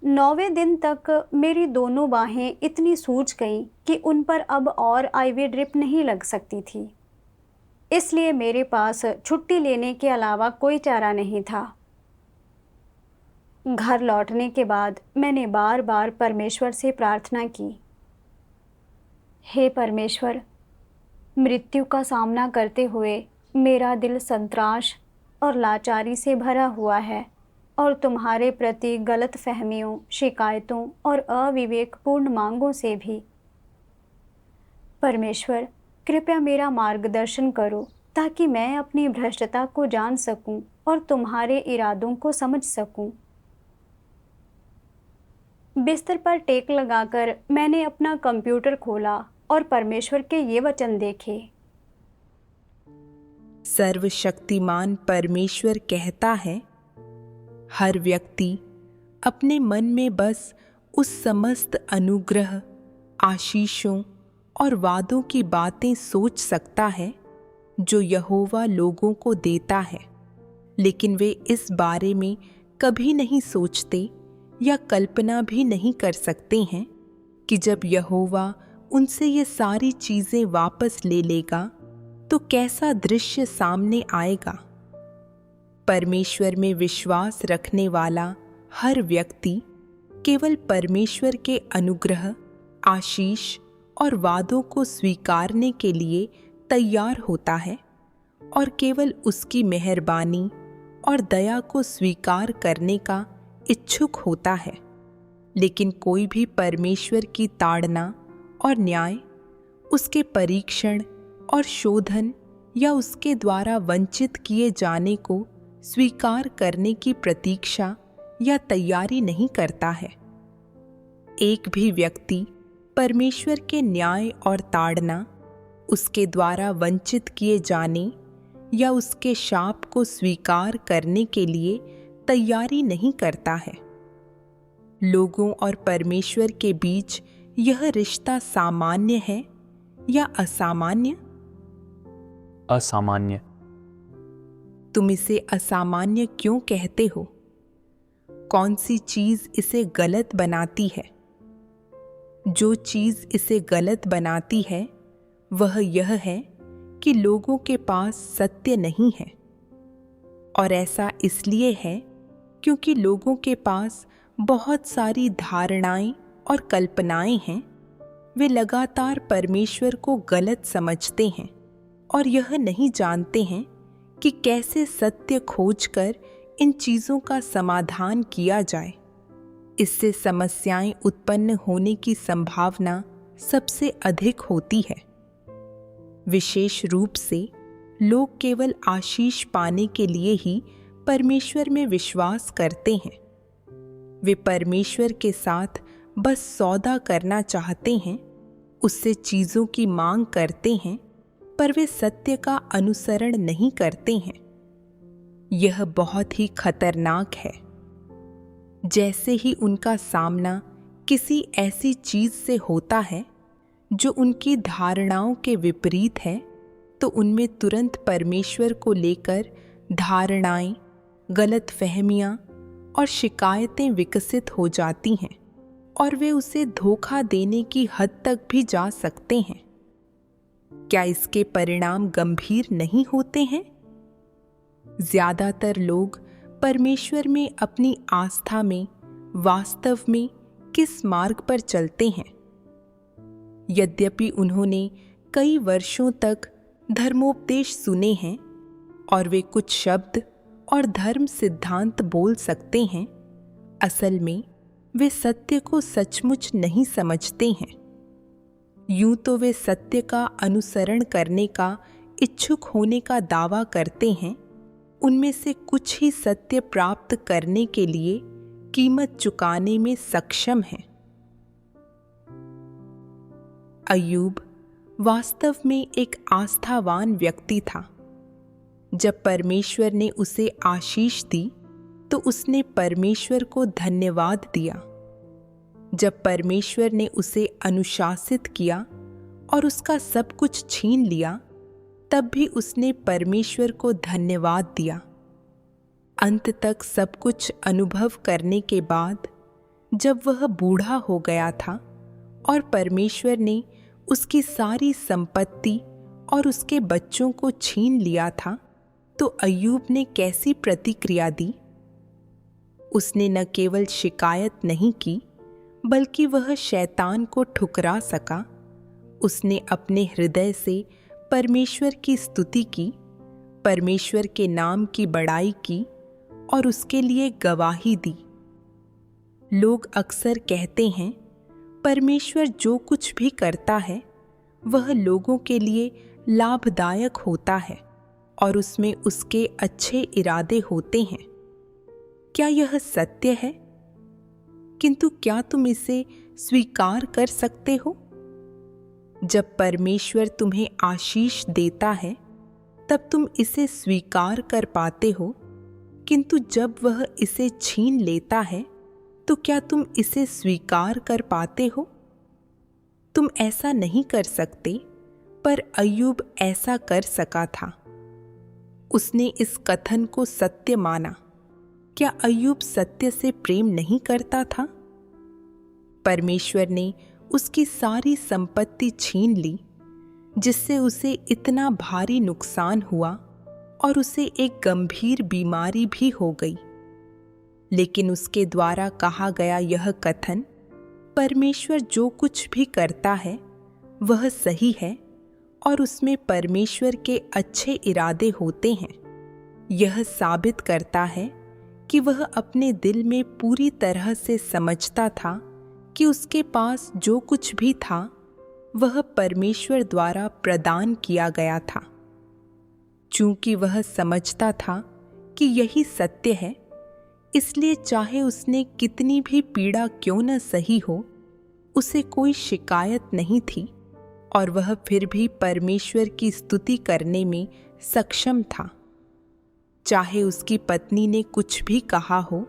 9वें दिन तक मेरी दोनों बाहें इतनी सूज गईं कि उन पर अब और आईवी ड्रिप नहीं लग सकती थी। इसलिए मेरे पास छुट्टी लेने के अलावा कोई चारा नहीं था। घर लौटने के बाद मैंने बार बार परमेश्वर से प्रार्थना की, हे परमेश्वर, मृत्यु का सामना करते हुए मेरा दिल संतराश और लाचारी से भरा हुआ है और तुम्हारे प्रति गलत फहमियों, शिकायतों और अविवेकपूर्ण मांगों से भी। परमेश्वर, कृपया मेरा मार्गदर्शन करो ताकि मैं अपनी भ्रष्टता को जान सकूं और तुम्हारे इरादों को समझ सकूं। बिस्तर पर टेक लगाकर मैंने अपना कंप्यूटर खोला और परमेश्वर के ये वचन देखे। सर्वशक्तिमान परमेश्वर कहता है, हर व्यक्ति अपने मन में बस उस समस्त अनुग्रह, आशीषों और वादों की बातें सोच सकता है जो यहोवा लोगों को देता है, लेकिन वे इस बारे में कभी नहीं सोचते या कल्पना भी नहीं कर सकते हैं कि जब यहोवा उनसे ये सारी चीज़ें वापस ले लेगा तो कैसा दृश्य सामने आएगा। परमेश्वर में विश्वास रखने वाला हर व्यक्ति केवल परमेश्वर के अनुग्रह, आशीष और वादों को स्वीकारने के लिए तैयार होता है और केवल उसकी मेहरबानी और दया को स्वीकार करने का इच्छुक होता है। लेकिन कोई भी परमेश्वर की ताड़ना और न्याय, उसके परीक्षण और शोधन या उसके द्वारा वंचित किए जाने को स्वीकार करने की प्रतीक्षा या तैयारी नहीं करता है। एक भी व्यक्ति परमेश्वर के न्याय और ताड़ना, उसके द्वारा वंचित किए जाने या उसके शाप को स्वीकार करने के लिए तैयारी नहीं करता है। लोगों और परमेश्वर के बीच यह रिश्ता सामान्य है या असामान्य? असामान्य। तुम इसे असामान्य क्यों कहते हो? कौन सी चीज इसे गलत बनाती है? जो चीज इसे गलत बनाती है वह यह है कि लोगों के पास सत्य नहीं है, और ऐसा इसलिए है क्योंकि लोगों के पास बहुत सारी धारणाएं और कल्पनाएं हैं। वे लगातार परमेश्वर को गलत समझते हैं और यह नहीं जानते हैं कि कैसे सत्य खोजकर इन चीज़ों का समाधान किया जाए। इससे समस्याएं उत्पन्न होने की संभावना सबसे अधिक होती है। विशेष रूप से लोग केवल आशीष पाने के लिए ही परमेश्वर में विश्वास करते हैं। वे परमेश्वर के साथ बस सौदा करना चाहते हैं, उससे चीज़ों की मांग करते हैं, पर वे सत्य का अनुसरण नहीं करते हैं। यह बहुत ही खतरनाक है। जैसे ही उनका सामना किसी ऐसी चीज़ से होता है जो उनकी धारणाओं के विपरीत है, तो उनमें तुरंत परमेश्वर को लेकर धारणाएं, गलतफहमियां और शिकायतें विकसित हो जाती हैं और वे उसे धोखा देने की हद तक भी जा सकते हैं। क्या इसके परिणाम गंभीर नहीं होते हैं? ज्यादातर लोग परमेश्वर में अपनी आस्था में वास्तव में किस मार्ग पर चलते हैं? यद्यपि उन्होंने कई वर्षों तक धर्मोपदेश सुने हैं और वे कुछ शब्द और धर्म सिद्धांत बोल सकते हैं, असल में वे सत्य को सचमुच नहीं समझते हैं। यूं तो वे सत्य का अनुसरण करने का इच्छुक होने का दावा करते हैं, उनमें से कुछ ही सत्य प्राप्त करने के लिए कीमत चुकाने में सक्षम हैं। अय्यूब वास्तव में एक आस्थावान व्यक्ति था। जब परमेश्वर ने उसे आशीष दी तो उसने परमेश्वर को धन्यवाद दिया। जब परमेश्वर ने उसे अनुशासित किया और उसका सब कुछ छीन लिया, तब भी उसने परमेश्वर को धन्यवाद दिया। अंत तक सब कुछ अनुभव करने के बाद जब वह बूढ़ा हो गया था और परमेश्वर ने उसकी सारी संपत्ति और उसके बच्चों को छीन लिया था, तो अय्यूब ने कैसी प्रतिक्रिया दी? उसने न केवल शिकायत नहीं की, बल्कि वह शैतान को ठुकरा सका। उसने अपने हृदय से परमेश्वर की स्तुति की, परमेश्वर के नाम की बड़ाई की और उसके लिए गवाही दी। लोग अक्सर कहते हैं, परमेश्वर जो कुछ भी करता है वह लोगों के लिए लाभदायक होता है और उसमें उसके अच्छे इरादे होते हैं। क्या यह सत्य है? किंतु क्या तुम इसे स्वीकार कर सकते हो? जब परमेश्वर तुम्हें आशीष देता है तब तुम इसे स्वीकार कर पाते हो, किंतु जब वह इसे छीन लेता है तो क्या तुम इसे स्वीकार कर पाते हो? तुम ऐसा नहीं कर सकते, पर अय्यूब ऐसा कर सका था। उसने इस कथन को सत्य माना। क्या अय्यूब सत्य से प्रेम नहीं करता था? परमेश्वर ने उसकी सारी संपत्ति छीन ली, जिससे उसे इतना भारी नुकसान हुआ और उसे एक गंभीर बीमारी भी हो गई। लेकिन उसके द्वारा कहा गया यह कथन, परमेश्वर जो कुछ भी करता है वह सही है और उसमें परमेश्वर के अच्छे इरादे होते हैं, यह साबित करता है कि वह अपने दिल में पूरी तरह से समझता था कि उसके पास जो कुछ भी था वह परमेश्वर द्वारा प्रदान किया गया था। चूंकि वह समझता था कि यही सत्य है, इसलिए चाहे उसने कितनी भी पीड़ा क्यों न सही हो, उसे कोई शिकायत नहीं थी और वह फिर भी परमेश्वर की स्तुति करने में सक्षम था। चाहे उसकी पत्नी ने कुछ भी कहा हो,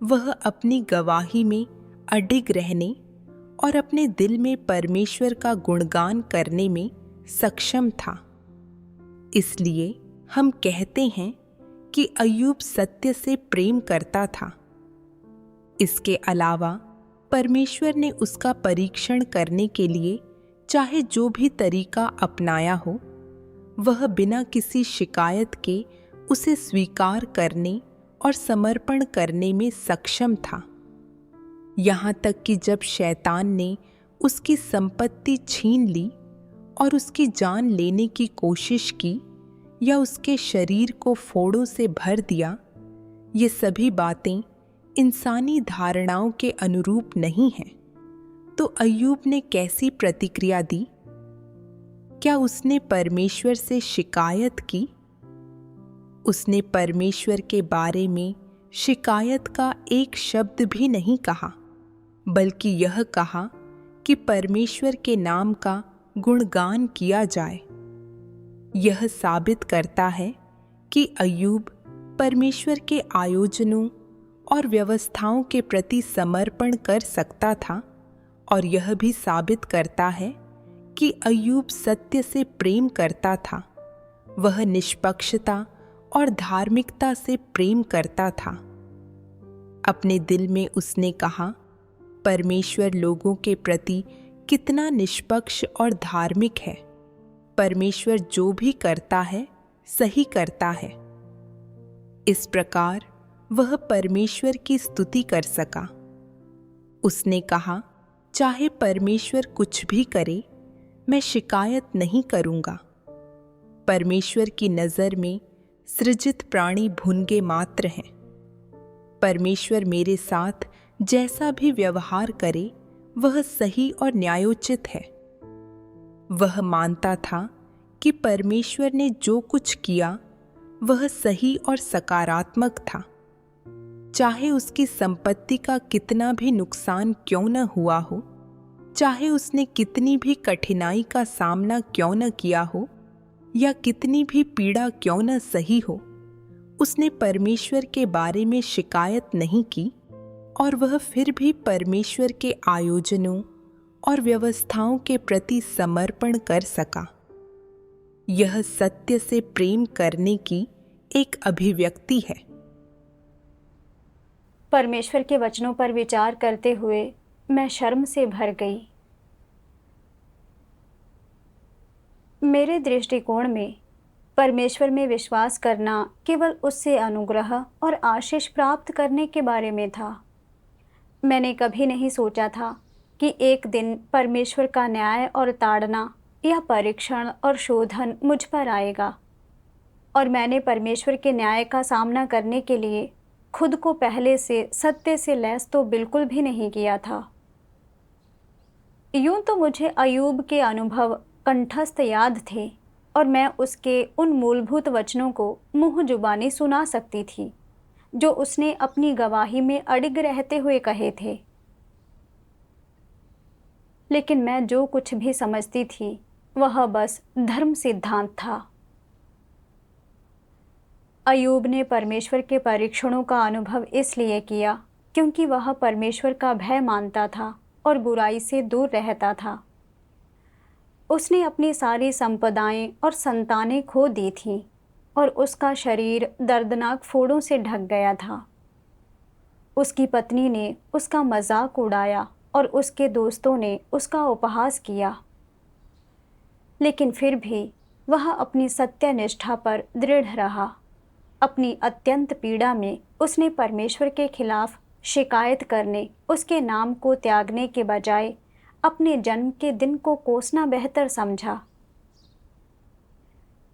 वह अपनी गवाही में अडिग रहने और अपने दिल में परमेश्वर का गुणगान करने में सक्षम था। इसलिए हम कहते हैं कि अय्यूब सत्य से प्रेम करता था। इसके अलावा परमेश्वर ने उसका परीक्षण करने के लिए चाहे जो भी तरीका अपनाया हो, वह बिना किसी शिकायत के उसे स्वीकार करने और समर्पण करने में सक्षम था। यहाँ तक कि जब शैतान ने उसकी संपत्ति छीन ली और उसकी जान लेने की कोशिश की या उसके शरीर को फोड़ों से भर दिया, ये सभी बातें इंसानी धारणाओं के अनुरूप नहीं हैं। तो अय्यूब ने कैसी प्रतिक्रिया दी? क्या उसने परमेश्वर से शिकायत की? उसने परमेश्वर के बारे में शिकायत का एक शब्द भी नहीं कहा, बल्कि यह कहा कि परमेश्वर के नाम का गुणगान किया जाए। यह साबित करता है कि अय्यूब परमेश्वर के आयोजनों और व्यवस्थाओं के प्रति समर्पण कर सकता था, और यह भी साबित करता है कि अय्यूब सत्य से प्रेम करता था। वह निष्पक्षता और धार्मिकता से प्रेम करता था। अपने दिल में उसने कहा, परमेश्वर लोगों के प्रति कितना निष्पक्ष और धार्मिक है। परमेश्वर जो भी करता है सही करता है। इस प्रकार वह परमेश्वर की स्तुति कर सका। उसने कहा, चाहे परमेश्वर कुछ भी करे, मैं शिकायत नहीं करूंगा। परमेश्वर की नज़र में सृजित प्राणी भुनगे मात्र हैं। परमेश्वर मेरे साथ जैसा भी व्यवहार करे वह सही और न्यायोचित है। वह मानता था कि परमेश्वर ने जो कुछ किया वह सही और सकारात्मक था। चाहे उसकी संपत्ति का कितना भी नुकसान क्यों न हुआ हो, चाहे उसने कितनी भी कठिनाई का सामना क्यों न किया हो या कितनी भी पीड़ा क्यों न सही हो, उसने परमेश्वर के बारे में शिकायत नहीं की और वह फिर भी परमेश्वर के आयोजनों और व्यवस्थाओं के प्रति समर्पण कर सका। यह सत्य से प्रेम करने की एक अभिव्यक्ति है। परमेश्वर के वचनों पर विचार करते हुए मैं शर्म से भर गई। मेरे दृष्टिकोण में परमेश्वर में विश्वास करना केवल उससे अनुग्रह और आशीष प्राप्त करने के बारे में था। मैंने कभी नहीं सोचा था कि एक दिन परमेश्वर का न्याय और ताड़ना या परीक्षण और शोधन मुझ पर आएगा, और मैंने परमेश्वर के न्याय का सामना करने के लिए खुद को पहले से सत्य से लैस तो बिल्कुल भी नहीं किया था। यूं तो मुझे अय्यूब के अनुभव कंठस्थ याद थे और मैं उसके उन मूलभूत वचनों को मुंह जुबानी सुना सकती थी जो उसने अपनी गवाही में अडिग रहते हुए कहे थे। लेकिन मैं जो कुछ भी समझती थी वह बस धर्म सिद्धांत था। अय्यूब ने परमेश्वर के परीक्षणों का अनुभव इसलिए किया क्योंकि वह परमेश्वर का भय मानता था और बुराई से दूर रहता था। उसने अपनी सारी संपदाएं और संतानें खो दी थीं और उसका शरीर दर्दनाक फोड़ों से ढक गया था। उसकी पत्नी ने उसका मजाक उड़ाया और उसके दोस्तों ने उसका उपहास किया, लेकिन फिर भी वह अपनी सत्यनिष्ठा पर दृढ़ रहा। अपनी अत्यंत पीड़ा में उसने परमेश्वर के खिलाफ शिकायत करने, उसके नाम को त्यागने के बजाय अपने जन्म के दिन को कोसना बेहतर समझा।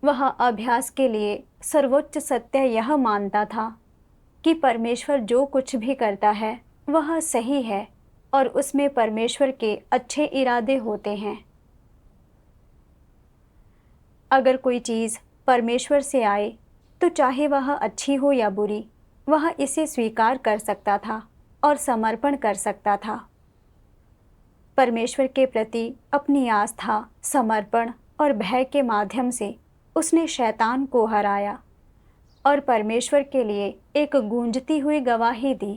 वह अभ्यास के लिए सर्वोच्च सत्य यह मानता था कि परमेश्वर जो कुछ भी करता है वह सही है और उसमें परमेश्वर के अच्छे इरादे होते हैं। अगर कोई चीज़ परमेश्वर से आए तो चाहे वह अच्छी हो या बुरी, वह इसे स्वीकार कर सकता था और समर्पण कर सकता था। परमेश्वर के प्रति अपनी आस्था, समर्पण और भय के माध्यम से उसने शैतान को हराया और परमेश्वर के लिए एक गूंजती हुई गवाही दी।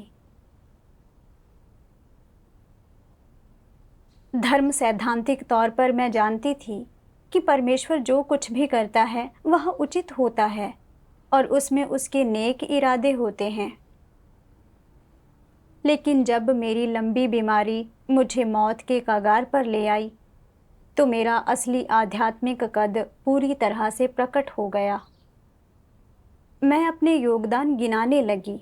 धर्म सैद्धांतिक तौर पर मैं जानती थी कि परमेश्वर जो कुछ भी करता है वह उचित होता है और उसमें उसके नेक इरादे होते हैं। लेकिन जब मेरी लंबी बीमारी मुझे मौत के कगार पर ले आई तो मेरा असली आध्यात्मिक कद पूरी तरह से प्रकट हो गया। मैं अपने योगदान गिनाने लगी,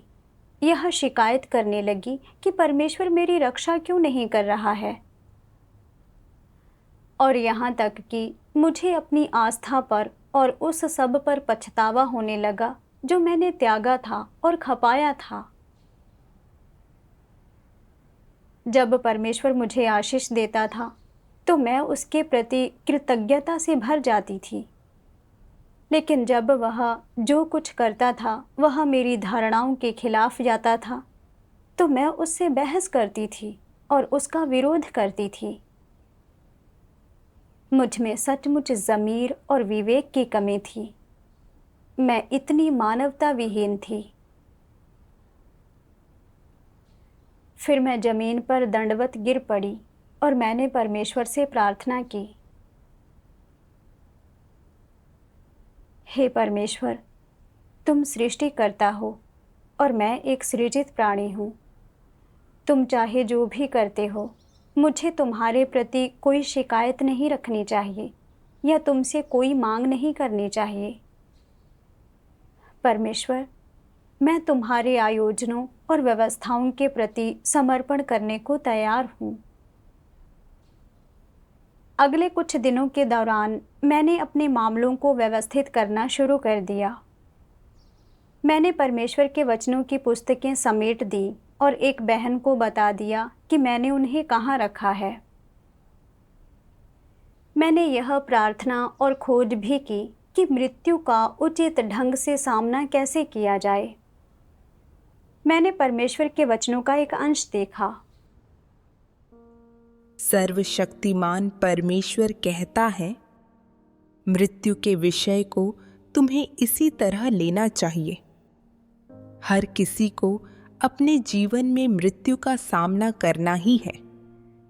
यह शिकायत करने लगी कि परमेश्वर मेरी रक्षा क्यों नहीं कर रहा है, और यहाँ तक कि मुझे अपनी आस्था पर और उस सब पर पछतावा होने लगा जो मैंने त्यागा था और खपाया था। जब परमेश्वर मुझे आशीष देता था तो मैं उसके प्रति कृतज्ञता से भर जाती थी, लेकिन जब वह जो कुछ करता था वह मेरी धारणाओं के खिलाफ जाता था तो मैं उससे बहस करती थी और उसका विरोध करती थी। मुझ में सचमुच ज़मीर और विवेक की कमी थी। मैं इतनी मानवता विहीन थी। फिर मैं ज़मीन पर दंडवत गिर पड़ी और मैंने परमेश्वर से प्रार्थना की, हे परमेश्वर, तुम सृष्टिकर्ता हो और मैं एक सृजित प्राणी हूँ। तुम चाहे जो भी करते हो, मुझे तुम्हारे प्रति कोई शिकायत नहीं रखनी चाहिए या तुमसे कोई मांग नहीं करनी चाहिए। परमेश्वर, मैं तुम्हारे आयोजनों और व्यवस्थाओं के प्रति समर्पण करने को तैयार हूँ। अगले कुछ दिनों के दौरान मैंने अपने मामलों को व्यवस्थित करना शुरू कर दिया। मैंने परमेश्वर के वचनों की पुस्तकें समेट दी और एक बहन को बता दिया कि मैंने उन्हें कहाँ रखा है। मैंने यह प्रार्थना और खोज भी की कि मृत्यु का उचित ढंग से सामना कैसे किया जाए। मैंने परमेश्वर के वचनों का एक अंश देखा। सर्वशक्तिमान परमेश्वर कहता है, मृत्यु के विषय को तुम्हें इसी तरह लेना चाहिए। हर किसी को अपने जीवन में मृत्यु का सामना करना ही है,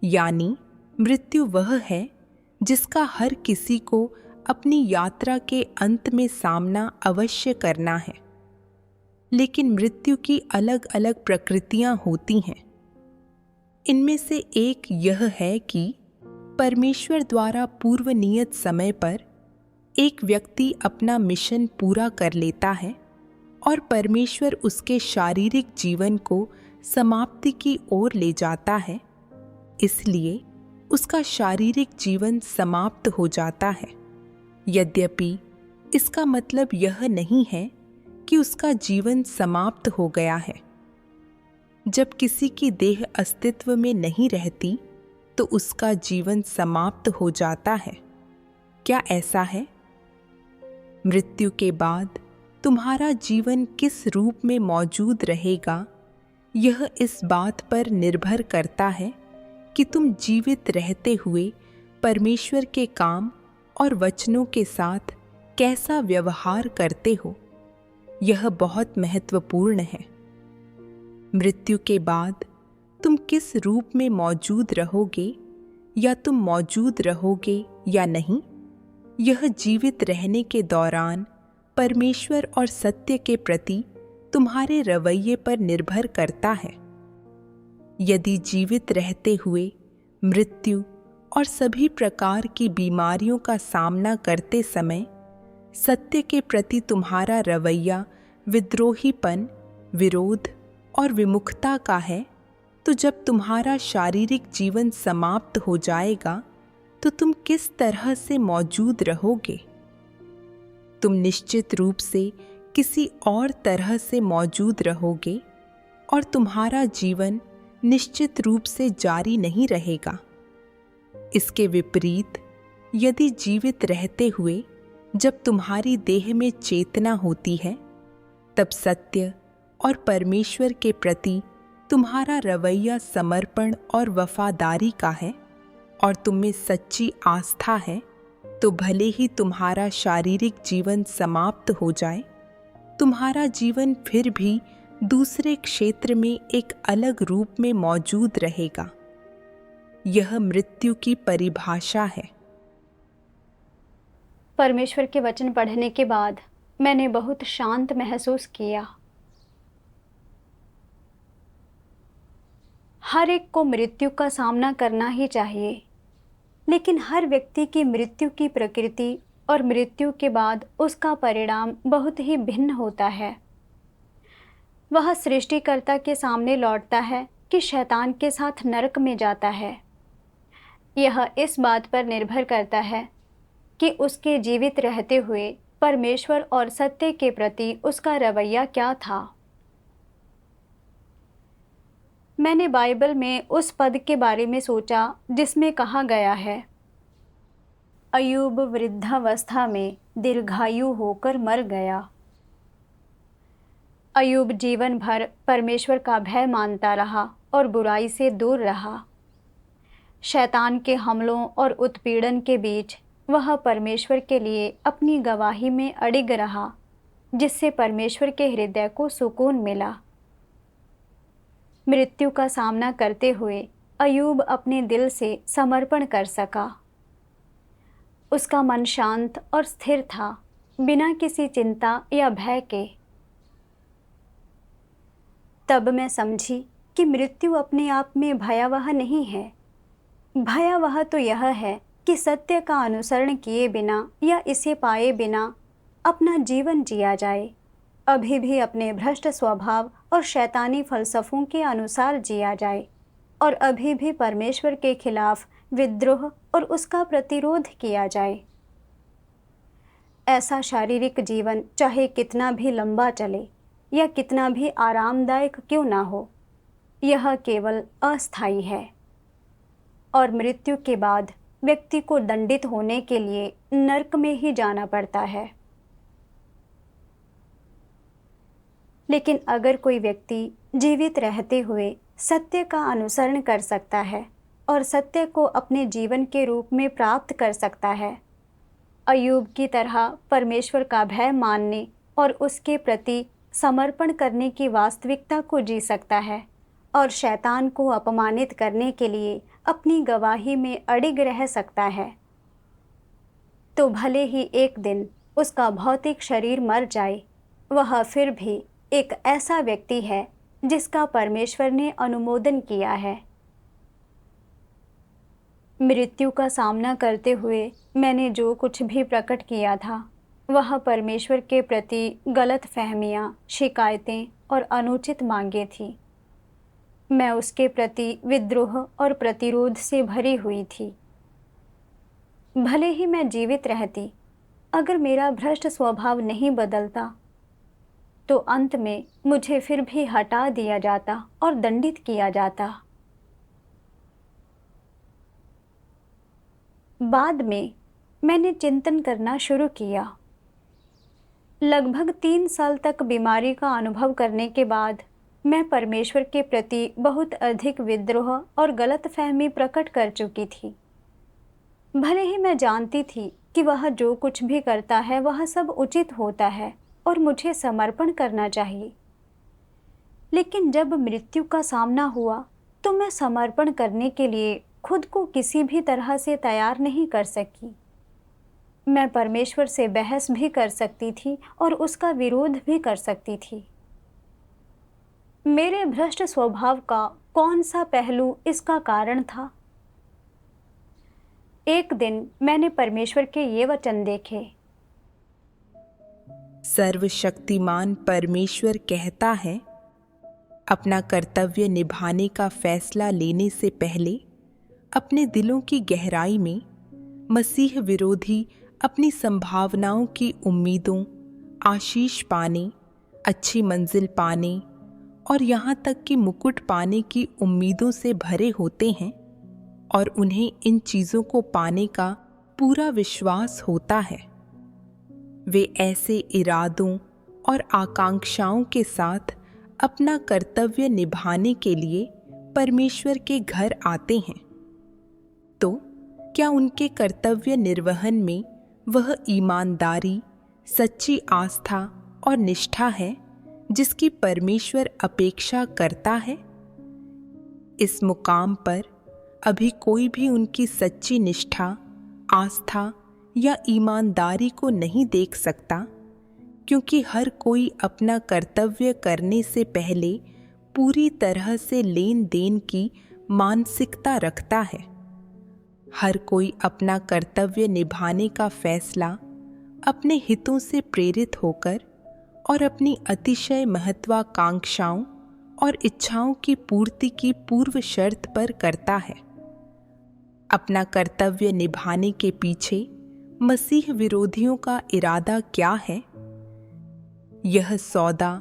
यानी मृत्यु वह है जिसका हर किसी को अपनी यात्रा के अंत में सामना अवश्य करना है। लेकिन मृत्यु की अलग अलग प्रकृतियां होती हैं। इनमें से एक यह है कि परमेश्वर द्वारा पूर्व नियत समय पर एक व्यक्ति अपना मिशन पूरा कर लेता है और परमेश्वर उसके शारीरिक जीवन को समाप्ति की ओर ले जाता है, इसलिए उसका शारीरिक जीवन समाप्त हो जाता है। यद्यपि इसका मतलब यह नहीं है कि उसका जीवन समाप्त हो गया है। जब किसी की देह अस्तित्व में नहीं रहती तो उसका जीवन समाप्त हो जाता है। क्या ऐसा है? मृत्यु के बाद तुम्हारा जीवन किस रूप में मौजूद रहेगा, यह इस बात पर निर्भर करता है कि तुम जीवित रहते हुए परमेश्वर के काम और वचनों के साथ कैसा व्यवहार करते हो। यह बहुत महत्वपूर्ण है। मृत्यु के बाद तुम किस रूप में मौजूद रहोगे या तुम मौजूद रहोगे या नहीं, यह जीवित रहने के दौरान परमेश्वर और सत्य के प्रति तुम्हारे रवैये पर निर्भर करता है। यदि जीवित रहते हुए मृत्यु और सभी प्रकार की बीमारियों का सामना करते समय सत्य के प्रति तुम्हारा रवैया विद्रोहीपन, विरोध और विमुखता का है, तो जब तुम्हारा शारीरिक जीवन समाप्त हो जाएगा तो तुम किस तरह से मौजूद रहोगे? तुम निश्चित रूप से किसी और तरह से मौजूद रहोगे और तुम्हारा जीवन निश्चित रूप से जारी नहीं रहेगा। इसके विपरीत, यदि जीवित रहते हुए जब तुम्हारी देह में चेतना होती है, तब सत्य और परमेश्वर के प्रति तुम्हारा रवैया समर्पण और वफादारी का है और तुम में सच्ची आस्था है, तो भले ही तुम्हारा शारीरिक जीवन समाप्त हो जाए, तुम्हारा जीवन फिर भी दूसरे क्षेत्र में एक अलग रूप में मौजूद रहेगा। यह मृत्यु की परिभाषा है। परमेश्वर के वचन पढ़ने के बाद मैंने बहुत शांत महसूस किया। हर एक को मृत्यु का सामना करना ही चाहिए, लेकिन हर व्यक्ति की मृत्यु की प्रकृति और मृत्यु के बाद उसका परिणाम बहुत ही भिन्न होता है। वह सृष्टिकर्ता के सामने लौटता है कि शैतान के साथ नरक में जाता है। यह इस बात पर निर्भर करता है कि उसके जीवित रहते हुए परमेश्वर और सत्य के प्रति उसका रवैया क्या था। मैंने बाइबल में उस पद के बारे में सोचा जिसमें कहा गया है, अय्यूब वृद्धावस्था में दीर्घायु होकर मर गया। अय्यूब जीवन भर परमेश्वर का भय मानता रहा और बुराई से दूर रहा। शैतान के हमलों और उत्पीड़न के बीच वह परमेश्वर के लिए अपनी गवाही में अडिग रहा, जिससे परमेश्वर के हृदय को सुकून मिला। मृत्यु का सामना करते हुए अय्यूब अपने दिल से समर्पण कर सका। उसका मन शांत और स्थिर था, बिना किसी चिंता या भय के। तब मैं समझी कि मृत्यु अपने आप में भयावह नहीं है। भयावह तो यह है कि सत्य का अनुसरण किए बिना या इसे पाए बिना अपना जीवन जिया जाए, अभी भी अपने भ्रष्ट स्वभाव और शैतानी फलसफों के अनुसार जिया जाए और अभी भी परमेश्वर के खिलाफ विद्रोह और उसका प्रतिरोध किया जाए। ऐसा शारीरिक जीवन चाहे कितना भी लंबा चले या कितना भी आरामदायक क्यों ना हो, यह केवल अस्थायी है और मृत्यु के बाद व्यक्ति को दंडित होने के लिए नरक में ही जाना पड़ता है। लेकिन अगर कोई व्यक्ति जीवित रहते हुए सत्य का अनुसरण कर सकता है और सत्य को अपने जीवन के रूप में प्राप्त कर सकता है। अय्यूब की तरह परमेश्वर का भय मानने और उसके प्रति समर्पण करने की वास्तविकता को जी सकता है और शैतान को अपमानित करने के लिए अपनी गवाही में अडिग रह सकता है। तो भले ही एक दिन उसका भौतिक शरीर मर जाए, वह फिर भी एक ऐसा व्यक्ति है जिसका परमेश्वर ने अनुमोदन किया है। मृत्यु का सामना करते हुए मैंने जो कुछ भी प्रकट किया था, वह परमेश्वर के प्रति गलत फहमियाँ, शिकायतें और अनुचित मांगें थी। मैं उसके प्रति विद्रोह और प्रतिरोध से भरी हुई थी। भले ही मैं जीवित रहती, अगर मेरा भ्रष्ट स्वभाव नहीं बदलता, तो अंत में मुझे फिर भी हटा दिया जाता और दंडित किया जाता। बाद में मैंने चिंतन करना शुरू किया। लगभग 3 साल तक बीमारी का अनुभव करने के बाद मैं परमेश्वर के प्रति बहुत अधिक विद्रोह और गलतफहमी प्रकट कर चुकी थी। भले ही मैं जानती थी कि वह जो कुछ भी करता है वह सब उचित होता है और मुझे समर्पण करना चाहिए, लेकिन जब मृत्यु का सामना हुआ तो मैं समर्पण करने के लिए खुद को किसी भी तरह से तैयार नहीं कर सकी। मैं परमेश्वर से बहस भी कर सकती थी और उसका विरोध भी कर सकती थी। मेरे भ्रष्ट स्वभाव का कौन सा पहलू इसका कारण था? एक दिन मैंने परमेश्वर के ये वचन देखे। सर्वशक्तिमान परमेश्वर कहता है, अपना कर्तव्य निभाने का फैसला लेने से पहले अपने दिलों की गहराई में मसीह विरोधी अपनी संभावनाओं की उम्मीदों, आशीष पाने, अच्छी मंजिल पाने और यहाँ तक कि मुकुट पाने की उम्मीदों से भरे होते हैं और उन्हें इन चीज़ों को पाने का पूरा विश्वास होता है। वे ऐसे इरादों और आकांक्षाओं के साथ अपना कर्तव्य निभाने के लिए परमेश्वर के घर आते हैं। तो क्या उनके कर्तव्य निर्वहन में वह ईमानदारी, सच्ची आस्था और निष्ठा है जिसकी परमेश्वर अपेक्षा करता है? इस मुकाम पर अभी कोई भी उनकी सच्ची निष्ठा, आस्था या ईमानदारी को नहीं देख सकता, क्योंकि हर कोई अपना कर्तव्य करने से पहले पूरी तरह से लेन देन की मानसिकता रखता है। हर कोई अपना कर्तव्य निभाने का फैसला अपने हितों से प्रेरित होकर और अपनी अतिशय महत्वाकांक्षाओं और इच्छाओं की पूर्ति की पूर्व शर्त पर करता है। अपना कर्तव्य निभाने के पीछे मसीह विरोधियों का इरादा क्या है? यह सौदा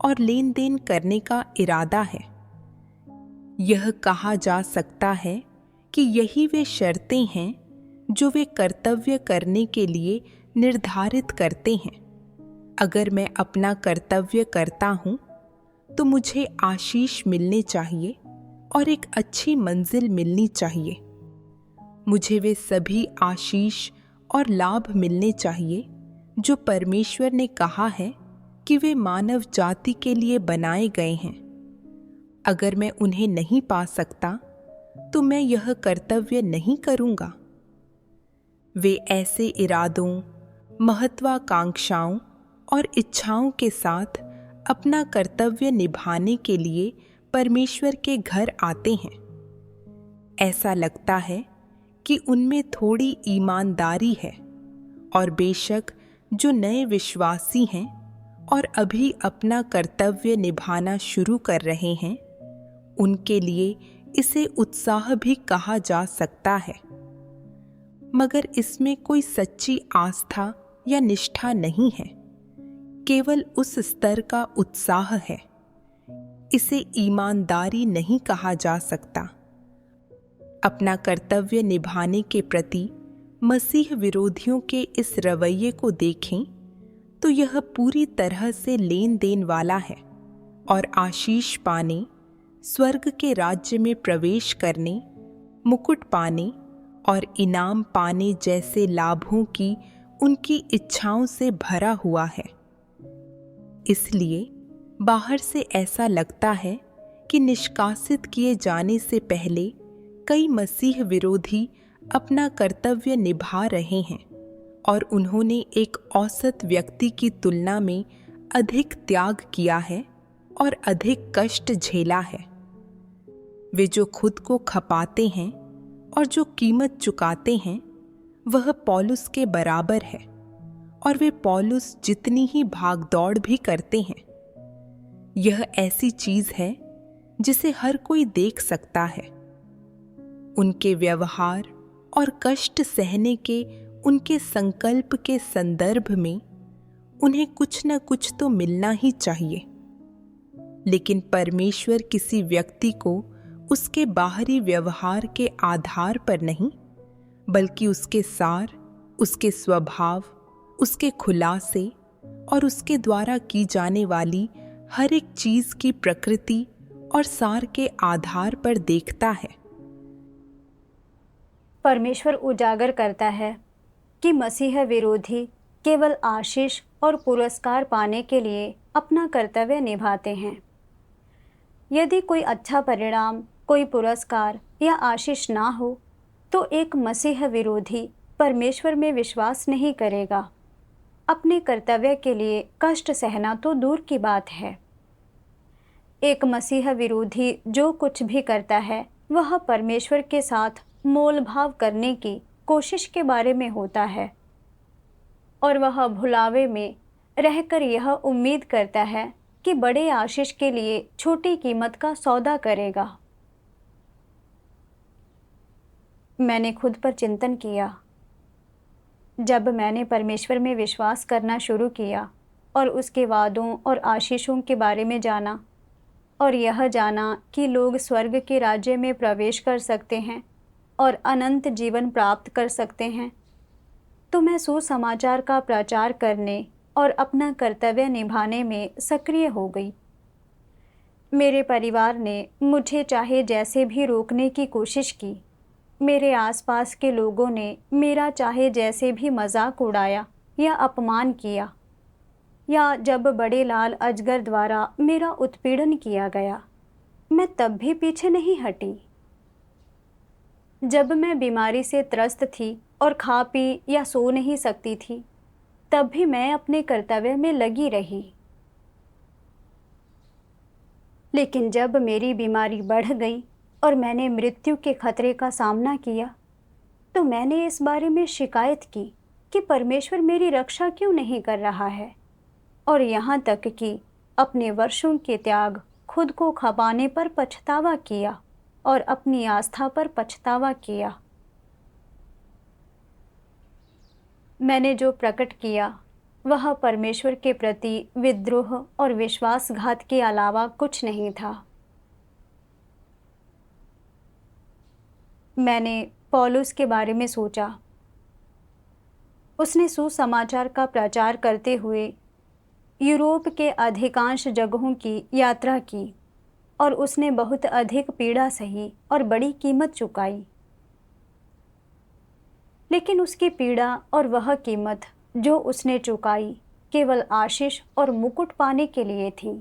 और लेन देन करने का इरादा है। यह कहा जा सकता है कि यही वे शर्तें हैं जो वे कर्तव्य करने के लिए निर्धारित करते हैं। अगर मैं अपना कर्तव्य करता हूँ तो मुझे आशीष मिलने चाहिए और एक अच्छी मंजिल मिलनी चाहिए। मुझे वे सभी आशीष और लाभ मिलने चाहिए जो परमेश्वर ने कहा है कि वे मानव जाति के लिए बनाए गए हैं। अगर मैं उन्हें नहीं पा सकता तो मैं यह कर्तव्य नहीं करूँगा। वे ऐसे इरादों, महत्वाकांक्षाओं और इच्छाओं के साथ अपना कर्तव्य निभाने के लिए परमेश्वर के घर आते हैं। ऐसा लगता है कि उनमें थोड़ी ईमानदारी है, और बेशक जो नए विश्वासी हैं और अभी अपना कर्तव्य निभाना शुरू कर रहे हैं, उनके लिए इसे उत्साह भी कहा जा सकता है। मगर इसमें कोई सच्ची आस्था या निष्ठा नहीं है, केवल उस स्तर का उत्साह है। इसे ईमानदारी नहीं कहा जा सकता। अपना कर्तव्य निभाने के प्रति मसीह विरोधियों के इस रवैये को देखें तो यह पूरी तरह से लेन देन वाला है और आशीष पाने, स्वर्ग के राज्य में प्रवेश करने मुकुट पाने और इनाम पाने जैसे लाभों की उनकी इच्छाओं से भरा हुआ है। इसलिए बाहर से ऐसा लगता है कि निष्कासित किए जाने से पहले कई मसीह विरोधी अपना कर्तव्य निभा रहे हैं और उन्होंने एक औसत व्यक्ति की तुलना में अधिक त्याग किया है और अधिक कष्ट झेला है। वे जो खुद को खपाते हैं और जो कीमत चुकाते हैं वह पौलुस के बराबर है, और वे पौलुस जितनी ही भागदौड़ भी करते हैं। यह ऐसी चीज है जिसे हर कोई देख सकता है। उनके व्यवहार और कष्ट सहने के उनके संकल्प के संदर्भ में उन्हें कुछ न कुछ तो मिलना ही चाहिए। लेकिन परमेश्वर किसी व्यक्ति को उसके बाहरी व्यवहार के आधार पर नहीं, बल्कि उसके सार, उसके स्वभाव, उसके खुलासे और उसके द्वारा की जाने वाली हर एक चीज की प्रकृति और सार के आधार पर देखता है। परमेश्वर उजागर करता है कि मसीह विरोधी केवल आशीष और पुरस्कार पाने के लिए अपना कर्तव्य निभाते हैं। यदि कोई अच्छा परिणाम, कोई पुरस्कार या आशीष ना हो, तो एक मसीह विरोधी परमेश्वर में विश्वास नहीं करेगा। अपने कर्तव्य के लिए कष्ट सहना तो दूर की बात है। एक मसीह विरोधी जो कुछ भी करता है वह परमेश्वर के साथ मोल भाव करने की कोशिश के बारे में होता है, और वह भुलावे में रहकर यह उम्मीद करता है कि बड़े आशीष के लिए छोटी कीमत का सौदा करेगा। मैंने खुद पर चिंतन किया। जब मैंने परमेश्वर में विश्वास करना शुरू किया और उसके वादों और आशीषों के बारे में जाना, और यह जाना कि लोग स्वर्ग के राज्य में प्रवेश कर सकते हैं और अनंत जीवन प्राप्त कर सकते हैं, तो मैं सुसमाचार का प्रचार करने और अपना कर्तव्य निभाने में सक्रिय हो गई। मेरे परिवार ने मुझे चाहे जैसे भी रोकने की कोशिश की। मेरे आसपास के लोगों ने मेरा चाहे जैसे भी मजाक उड़ाया या अपमान किया, या जब बड़े लाल अजगर द्वारा मेरा उत्पीड़न किया गया, मैं तब भी पीछे नहीं हटी। जब मैं बीमारी से त्रस्त थी और खा पी या सो नहीं सकती थी, तब भी मैं अपने कर्तव्य में लगी रही। लेकिन जब मेरी बीमारी बढ़ गई और मैंने मृत्यु के खतरे का सामना किया, तो मैंने इस बारे में शिकायत की कि परमेश्वर मेरी रक्षा क्यों नहीं कर रहा है, और यहाँ तक कि अपने वर्षों के त्याग, खुद को खपाने पर पछतावा किया और अपनी आस्था पर पछतावा किया। मैंने जो प्रकट किया वह परमेश्वर के प्रति विद्रोह और विश्वासघात के अलावा कुछ नहीं था। मैंने पौलुस के बारे में सोचा। उसने सुसमाचार का प्रचार करते हुए यूरोप के अधिकांश जगहों की यात्रा की, और उसने बहुत अधिक पीड़ा सही और बड़ी कीमत चुकाई। लेकिन उसकी पीड़ा और वह कीमत जो उसने चुकाई केवल आशीष और मुकुट पाने के लिए थी।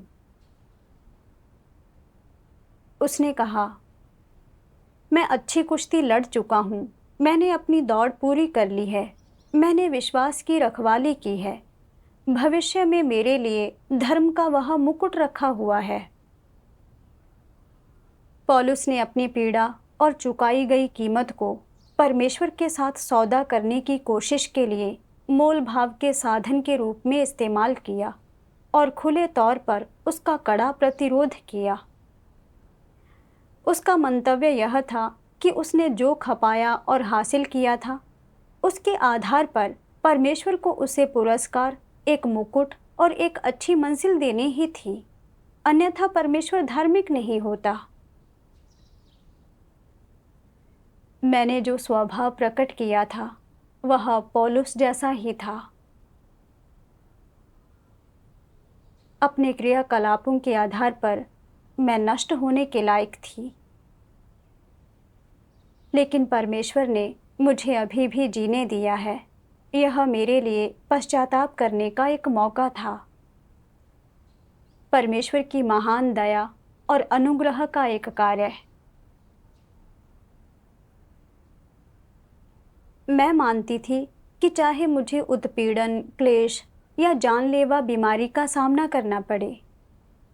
उसने कहा, मैं अच्छी कुश्ती लड़ चुका हूँ, मैंने अपनी दौड़ पूरी कर ली है, मैंने विश्वास की रखवाली की है, भविष्य में मेरे लिए धर्म का वह मुकुट रखा हुआ है। पौलुस ने अपनी पीड़ा और चुकाई गई कीमत को परमेश्वर के साथ सौदा करने की कोशिश के लिए मोल भाव के साधन के रूप में इस्तेमाल किया, और खुले तौर पर उसका कड़ा प्रतिरोध किया। उसका मंतव्य यह था कि उसने जो खपाया और हासिल किया था, उसके आधार पर परमेश्वर को उसे पुरस्कार, एक मुकुट और एक अच्छी मंजिल देनी ही थी, अन्यथा परमेश्वर धार्मिक नहीं होता। मैंने जो स्वभाव प्रकट किया था वह पौलुस जैसा ही था। अपने क्रियाकलापों के आधार पर मैं नष्ट होने के लायक थी। लेकिन परमेश्वर ने मुझे अभी भी जीने दिया है। यह मेरे लिए पश्चाताप करने का एक मौका था। परमेश्वर की महान दया और अनुग्रह का एक कार्य है। मैं मानती थी कि चाहे मुझे उत्पीड़न, क्लेश या जानलेवा बीमारी का सामना करना पड़े,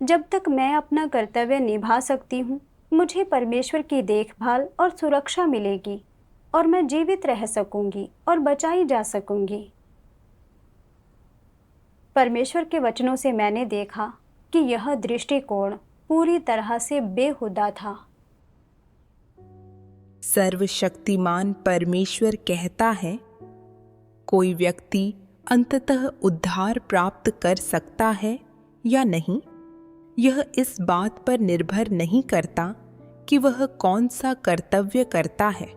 जब तक मैं अपना कर्तव्य निभा सकती हूँ, मुझे परमेश्वर की देखभाल और सुरक्षा मिलेगी और मैं जीवित रह सकूंगी और बचाई जा सकूंगी। परमेश्वर के वचनों से मैंने देखा कि यह दृष्टिकोण पूरी तरह से बेहुदा था। सर्वशक्तिमान परमेश्वर कहता है, कोई व्यक्ति अंततः उद्धार प्राप्त कर सकता है या नहीं, यह इस बात पर निर्भर नहीं करता कि वह कौन सा कर्तव्य करता है,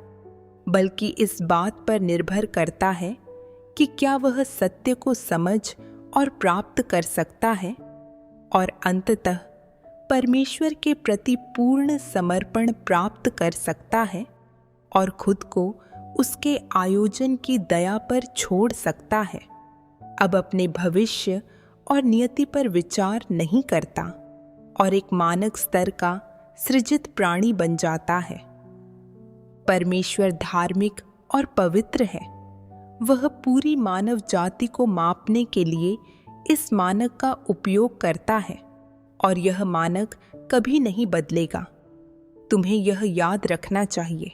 बल्कि इस बात पर निर्भर करता है कि क्या वह सत्य को समझ और प्राप्त कर सकता है और अंततः परमेश्वर के प्रति पूर्ण समर्पण प्राप्त कर सकता है और खुद को उसके आयोजन की दया पर छोड़ सकता है। अब अपने भविष्य और नियति पर विचार नहीं करता और एक मानक स्तर का सृजित प्राणी बन जाता है। परमेश्वर धार्मिक और पवित्र है। वह पूरी मानव जाति को मापने के लिए इस मानक का उपयोग करता है और यह मानक कभी नहीं बदलेगा। तुम्हें यह याद रखना चाहिए।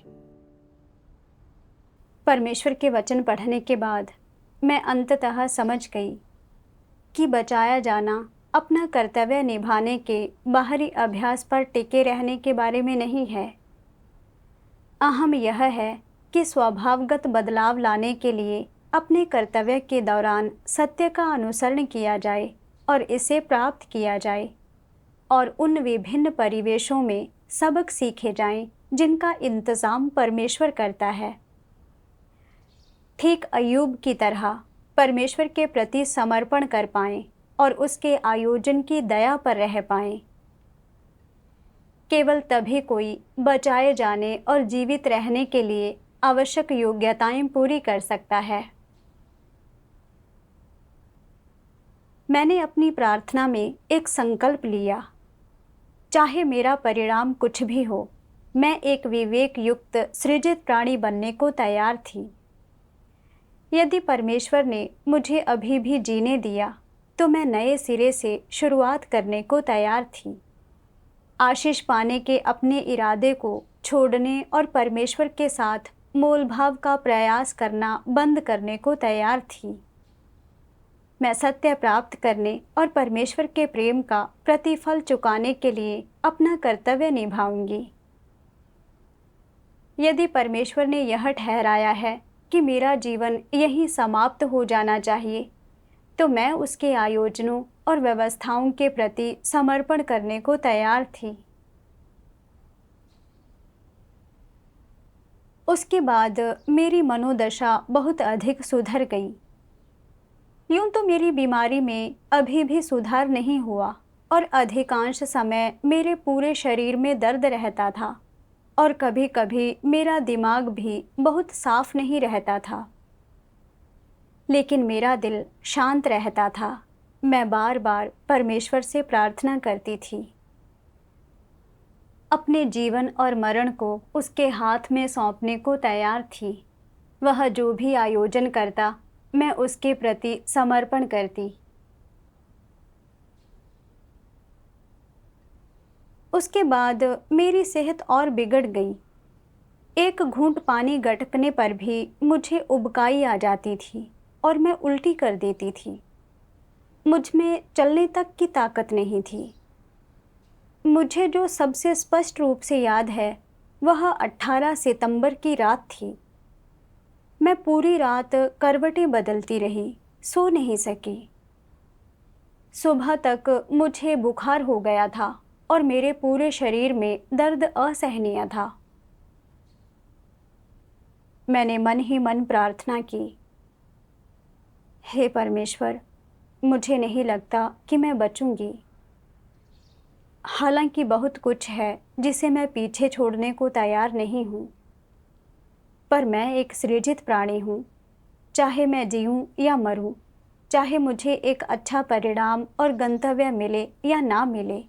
परमेश्वर के वचन पढ़ने के बाद मैं अंततः समझ गई कि बचाया जाना अपना कर्तव्य निभाने के बाहरी अभ्यास पर टिके रहने के बारे में नहीं है। अहम यह है कि स्वभावगत बदलाव लाने के लिए अपने कर्तव्य के दौरान सत्य का अनुसरण किया जाए और इसे प्राप्त किया जाए और उन विभिन्न परिवेशों में सबक सीखे जाएं जिनका इंतज़ाम परमेश्वर करता है। ठीक अय्यूब की तरह परमेश्वर के प्रति समर्पण कर पाएं और उसके आयोजन की दया पर रह पाएं। केवल तभी कोई बचाए जाने और जीवित रहने के लिए आवश्यक योग्यताएं पूरी कर सकता है। मैंने अपनी प्रार्थना में एक संकल्प लिया, चाहे मेरा परिणाम कुछ भी हो, मैं एक विवेक युक्त सृजित प्राणी बनने को तैयार थी। यदि परमेश्वर ने मुझे अभी भी जीने दिया तो मैं नए सिरे से शुरुआत करने को तैयार थी। आशीष पाने के अपने इरादे को छोड़ने और परमेश्वर के साथ मोलभाव का प्रयास करना बंद करने को तैयार थी। मैं सत्य प्राप्त करने और परमेश्वर के प्रेम का प्रतिफल चुकाने के लिए अपना कर्तव्य निभाऊंगी। यदि परमेश्वर ने यह ठहराया है कि मेरा जीवन यहीं समाप्त हो जाना चाहिए, तो मैं उसके आयोजनों और व्यवस्थाओं के प्रति समर्पण करने को तैयार थी। उसके बाद मेरी मनोदशा बहुत अधिक सुधर गई। यूं तो मेरी बीमारी में अभी भी सुधार नहीं हुआ और अधिकांश समय मेरे पूरे शरीर में दर्द रहता था और कभी कभी मेरा दिमाग भी बहुत साफ नहीं रहता था, लेकिन मेरा दिल शांत रहता था। मैं बार बार परमेश्वर से प्रार्थना करती थी। अपने जीवन और मरण को उसके हाथ में सौंपने को तैयार थी। वह जो भी आयोजन करता, मैं उसके प्रति समर्पण करती। उसके बाद मेरी सेहत और बिगड़ गई। एक घूंट पानी गटकने पर भी मुझे उबकाई आ जाती थी और मैं उल्टी कर देती थी। मुझ में चलने तक की ताकत नहीं थी। मुझे जो सबसे स्पष्ट रूप से याद है वह 18 सितंबर की रात थी। मैं पूरी रात करवटें बदलती रही, सो नहीं सकी। सुबह तक मुझे बुखार हो गया था और मेरे पूरे शरीर में दर्द असहनीय था। मैंने मन ही मन प्रार्थना की, हे परमेश्वर, मुझे नहीं लगता कि मैं बचूंगी। हालांकि बहुत कुछ है जिसे मैं पीछे छोड़ने को तैयार नहीं हूँ। पर मैं एक सृजित प्राणी हूँ। चाहे मैं जीऊँ या मरूँ, चाहे मुझे एक अच्छा परिणाम और गंतव्य मिले या ना मिले,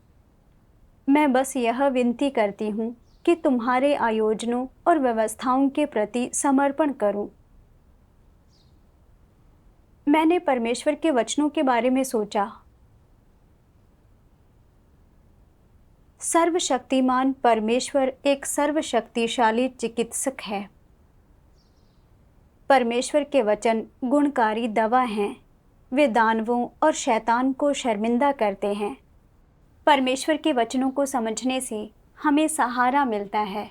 मैं बस यह विनती करती हूँ कि तुम्हारे आयोजनों और व्यवस्थाओं के प्रति समर्पण करूँ। मैंने परमेश्वर के वचनों के बारे में सोचा। सर्वशक्तिमान परमेश्वर एक सर्वशक्तिशाली चिकित्सक है। परमेश्वर के वचन गुणकारी दवा हैं। वे दानवों और शैतान को शर्मिंदा करते हैं। परमेश्वर के वचनों को समझने से हमें सहारा मिलता है।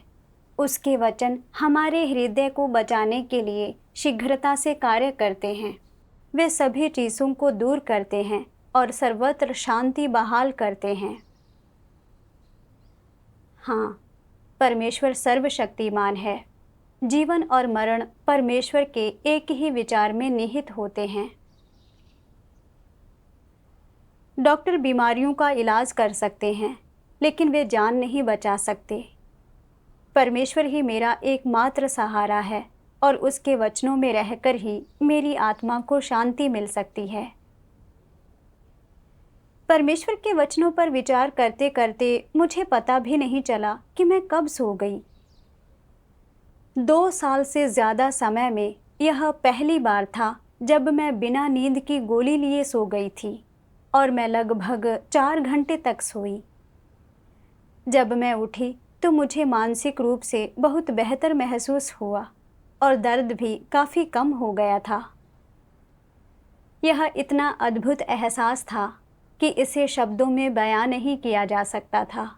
उसके वचन हमारे हृदय को बचाने के लिए शीघ्रता से कार्य करते हैं। वे सभी चीज़ों को दूर करते हैं और सर्वत्र शांति बहाल करते हैं। हाँ, परमेश्वर सर्वशक्तिमान है। जीवन और मरण परमेश्वर के एक ही विचार में निहित होते हैं। डॉक्टर बीमारियों का इलाज कर सकते हैं, लेकिन वे जान नहीं बचा सकते। परमेश्वर ही मेरा एकमात्र सहारा है और उसके वचनों में रहकर ही मेरी आत्मा को शांति मिल सकती है। परमेश्वर के वचनों पर विचार करते करते मुझे पता भी नहीं चला कि मैं कब सो गई। 2 साल से ज़्यादा समय में यह पहली बार था जब मैं बिना नींद की गोली लिए सो गई थी और मैं लगभग 4 घंटे तक सोई। जब मैं उठी तो मुझे मानसिक रूप से बहुत बेहतर महसूस हुआ और दर्द भी काफ़ी कम हो गया था। यह इतना अद्भुत एहसास था कि इसे शब्दों में बयां नहीं किया जा सकता था।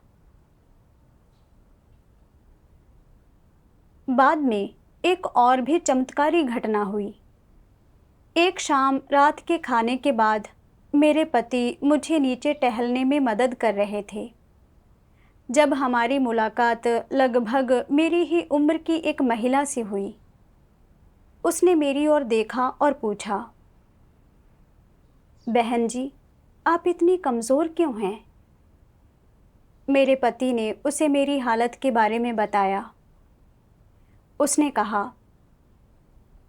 बाद में एक और भी चमत्कारी घटना हुई। एक शाम रात के खाने के बाद मेरे पति मुझे नीचे टहलने में मदद कर रहे थे। जब हमारी मुलाकात लगभग मेरी ही उम्र की एक महिला से हुई, उसने मेरी ओर देखा और पूछा, बहन जी, आप इतनी कमज़ोर क्यों हैं? मेरे पति ने उसे मेरी हालत के बारे में बताया। उसने कहा,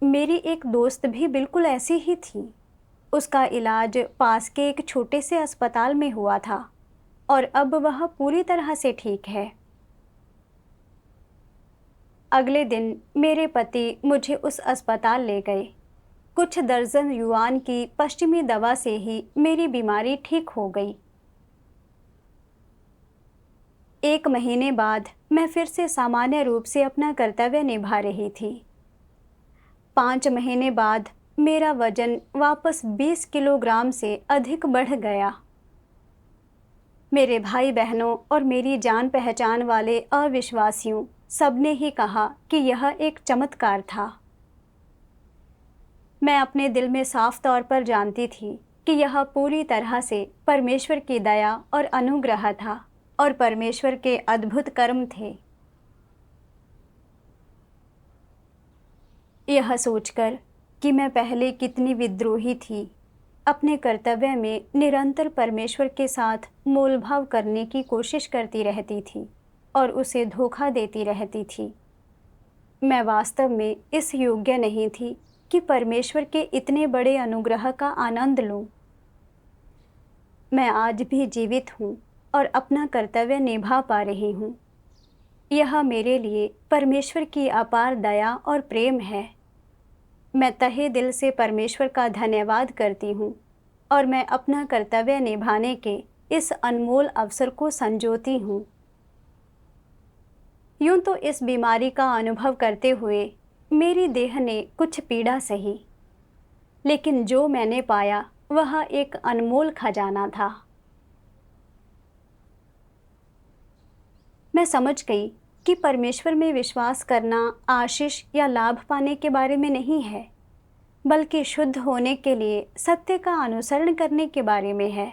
मेरी एक दोस्त भी बिल्कुल ऐसी ही थी। उसका इलाज पास के एक छोटे से अस्पताल में हुआ था और अब वह पूरी तरह से ठीक है। अगले दिन मेरे पति मुझे उस अस्पताल ले गए। कुछ दर्जन युआन की पश्चिमी दवा से ही मेरी बीमारी ठीक हो गई। 1 महीने बाद मैं फिर से सामान्य रूप से अपना कर्तव्य निभा रही थी। 5 महीने बाद मेरा वजन वापस 20 किलोग्राम से अधिक बढ़ गया। मेरे भाई बहनों और मेरी जान पहचान वाले अविश्वासियों सबने ही कहा कि यह एक चमत्कार था। मैं अपने दिल में साफ तौर पर जानती थी कि यह पूरी तरह से परमेश्वर की दया और अनुग्रह था और परमेश्वर के अद्भुत कर्म थे। यह सोचकर कि मैं पहले कितनी विद्रोही थी, अपने कर्तव्य में निरंतर परमेश्वर के साथ मोलभाव करने की कोशिश करती रहती थी और उसे धोखा देती रहती थी। मैं वास्तव में इस योग्य नहीं थी कि परमेश्वर के इतने बड़े अनुग्रह का आनंद लूं। मैं आज भी जीवित हूँ और अपना कर्तव्य निभा पा रही हूँ। यह मेरे लिए परमेश्वर की अपार दया और प्रेम है। मैं तहे दिल से परमेश्वर का धन्यवाद करती हूँ और मैं अपना कर्तव्य निभाने के इस अनमोल अवसर को संजोती हूँ। यूं तो इस बीमारी का अनुभव करते हुए मेरी देह ने कुछ पीड़ा सही, लेकिन जो मैंने पाया वह एक अनमोल खजाना था। मैं समझ गई कि परमेश्वर में विश्वास करना आशीष या लाभ पाने के बारे में नहीं है, बल्कि शुद्ध होने के लिए सत्य का अनुसरण करने के बारे में है।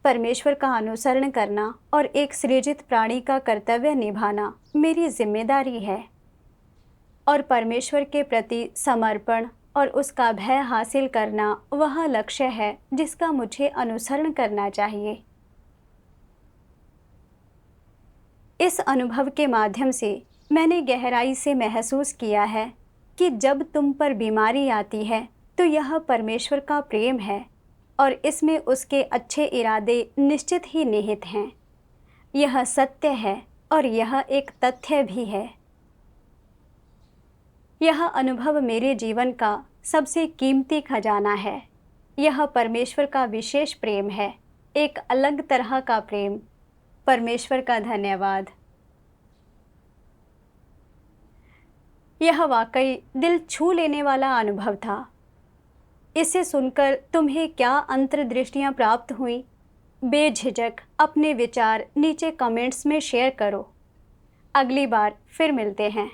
परमेश्वर का अनुसरण करना और एक सृजित प्राणी का कर्तव्य निभाना मेरी जिम्मेदारी है और परमेश्वर के प्रति समर्पण और उसका भय हासिल करना वह लक्ष्य है जिसका मुझे अनुसरण करना चाहिए। इस अनुभव के माध्यम से मैंने गहराई से महसूस किया है कि जब तुम पर बीमारी आती है तो यह परमेश्वर का प्रेम है और इसमें उसके अच्छे इरादे निश्चित ही निहित हैं। यह सत्य है और यह एक तथ्य भी है। यह अनुभव मेरे जीवन का सबसे कीमती खजाना है। यह परमेश्वर का विशेष प्रेम है, एक अलग तरह का प्रेम। परमेश्वर का धन्यवाद। यह वाकई दिल छू लेने वाला अनुभव था। इसे सुनकर तुम्हें क्या अंतर्दृष्टियाँ प्राप्त हुई? बेझिझक अपने विचार नीचे कमेंट्स में शेयर करो। अगली बार फिर मिलते हैं।